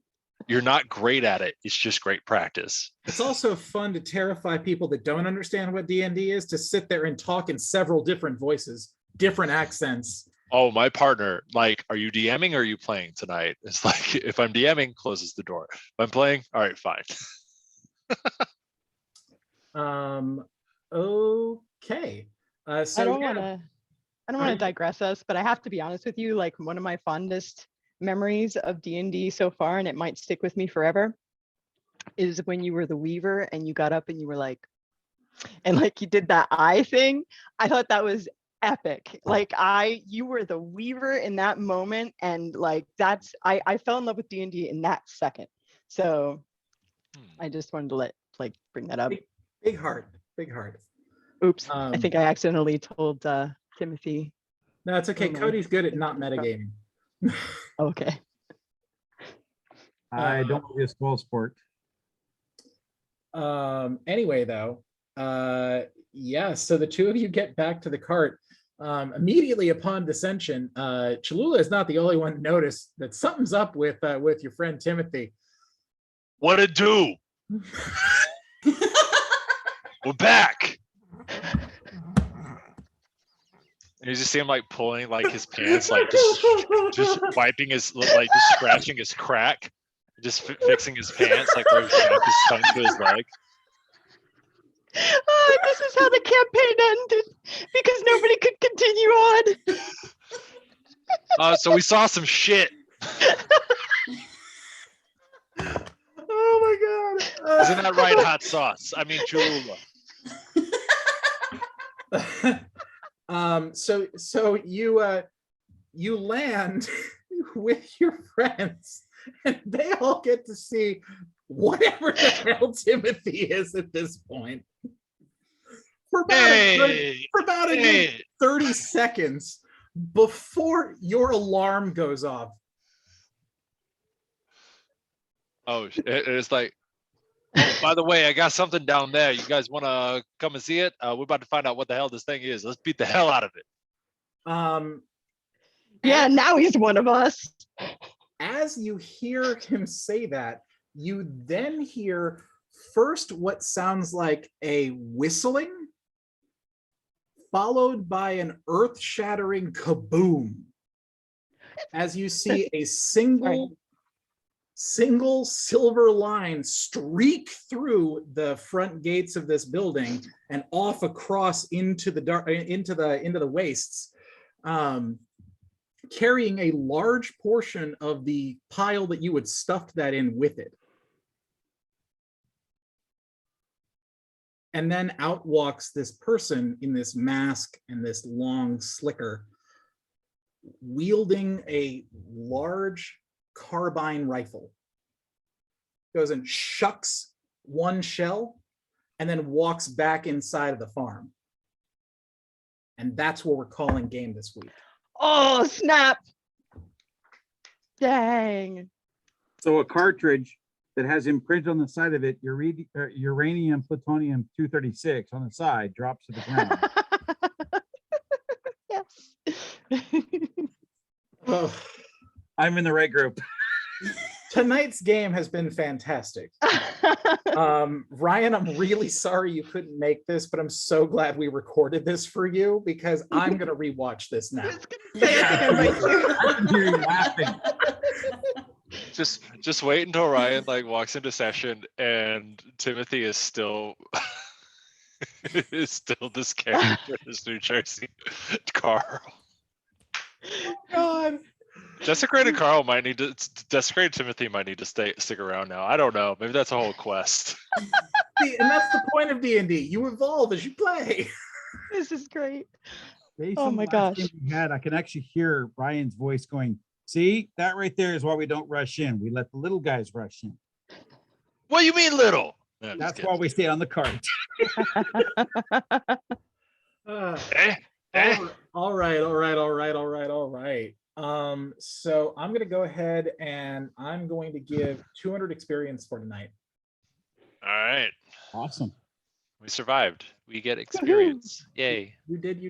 You're not great at it. It's just great practice. It's also fun to terrify people that don't understand what D&D is, to sit there and talk in several different voices, different accents. Oh, my partner, like, are you DMing or are you playing tonight? It's like, if I'm DMing, closes the door. If I'm playing, all right, fine. Okay. So I don't yeah. want to digress us, but I have to be honest with you. Like, one of my fondest memories of D&D so far, and it might stick with me forever, is when you were the Weaver and you got up and you were like, and like you did that eye thing. I thought that was epic. Like, you were the Weaver in that moment, and like I fell in love with D&D in that second. So I just wanted to bring that up. Big heart. Oops, I think I accidentally told Timothy. No, it's okay. Oh, no. Cody's good at not metagaming. Okay. I don't want to be a spoil sport. Anyway, though, yeah, so the two of you get back to the cart. Immediately upon descension, Cholula is not the only one to notice that something's up with your friend Timothy. What it do? We're back. And you just see him like pulling like his pants, like just wiping his, like just scratching his crack, just fixing his pants, like where he's got his tongue to his leg. Oh, this is how the campaign ended because nobody could continue on. So we saw some shit. Oh my god! Isn't that right, hot sauce? I mean, Cholula. So you land with your friends, and they all get to see whatever the hell Timothy is at this point. For about a good 30 seconds before your alarm goes off. Oh, it's like, oh, by the way, I got something down there. You guys want to come and see it? We're about to find out what the hell this thing is. Let's beat the hell out of it. Yeah, now he's one of us. As you hear him say that, you then hear first what sounds like a whistling, followed by an earth-shattering kaboom, as you see a single silver line streak through the front gates of this building and off across into the dark, into the wastes, carrying a large portion of the pile that you had stuffed that in with it. And then out walks this person in this mask and this long slicker, wielding a large carbine rifle. Goes and shucks one shell and then walks back inside of the farm. And that's what we're calling game this week. Oh, snap. Dang. So a cartridge that has imprinted on the side of it, uranium plutonium 236 on the side, drops to the ground. Yes. Oh, I'm in the right group. tonight's game has been fantastic. Ryan, I'm really sorry you couldn't make this, but I'm so glad we recorded this for you because I'm going to rewatch this now. I can hear you laughing. Just wait until Ryan like walks into session and Timothy is still this character, this New Jersey Carl. God. Desecrated Carl might need to. Desecrated Timothy might need to stick around now. I don't know. Maybe that's a whole quest. See, and that's the point of D&D. You evolve as you play. This is great. Based Oh on the my last gosh. game we had, I can actually hear Ryan's voice going, see, that right there is why we don't rush in. We let the little guys rush in. What do you mean little? No, I'm just That's kidding. why we stay on the cart. Eh? Eh? All right. So I'm gonna go ahead and I'm going to give 200 experience for tonight. All right. Awesome. We survived. We get experience. Yay. You did.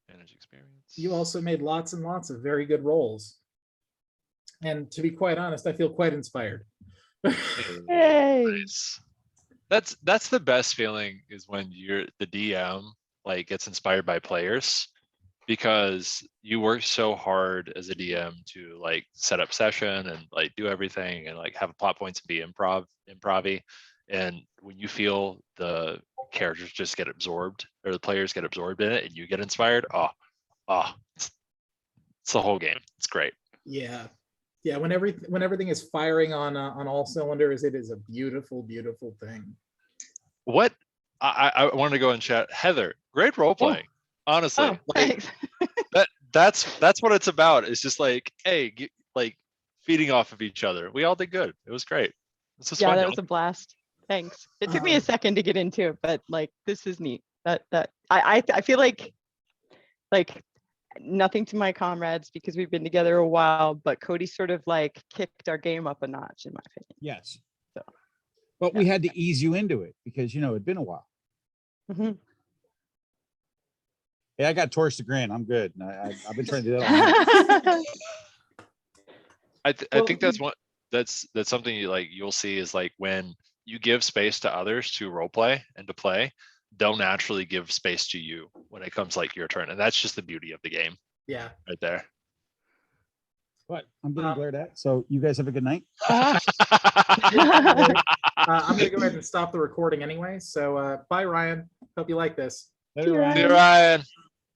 Manage experience. You also made lots and lots of very good rolls. And to be quite honest, I feel quite inspired. Yay. Nice. That's the best feeling is when you're the DM like gets inspired by players because you work so hard as a DM to like set up session and like do everything and like have plot points and be improv-y. And when you feel the characters just get absorbed or the players get absorbed in it and you get inspired, it's the whole game. It's great. Yeah. When everything is firing on all cylinders, it is a beautiful thing. What I wanted to go and chat. Heather, great role playing. Honestly, Oh, like, thanks. that's what it's about. It's just like, hey, like feeding off of each other. We all did good. It was great. This was Yeah, fun. that y'all. was a blast. Thanks. It took me a second to get into it, but like this is neat. I feel like nothing to my comrades because we've been together a while, but Cody sort of like kicked our game up a notch in my opinion. Yes. So, But we had to ease you into it because, it'd been a while. Mhm. Yeah, I got Taurus the Grand. I'm good. And I've been trying to do that. All night. I Well, think that's one that's something you'll see is like when you give space to others to role play and to play, they'll naturally give space to you when it comes like your turn. And that's just the beauty of the game Yeah. right there. But I'm getting glared at. So you guys have a good night. I'm gonna go ahead and stop the recording anyway. So bye, Ryan. Hope you like this. Later, Ryan. See you, Ryan.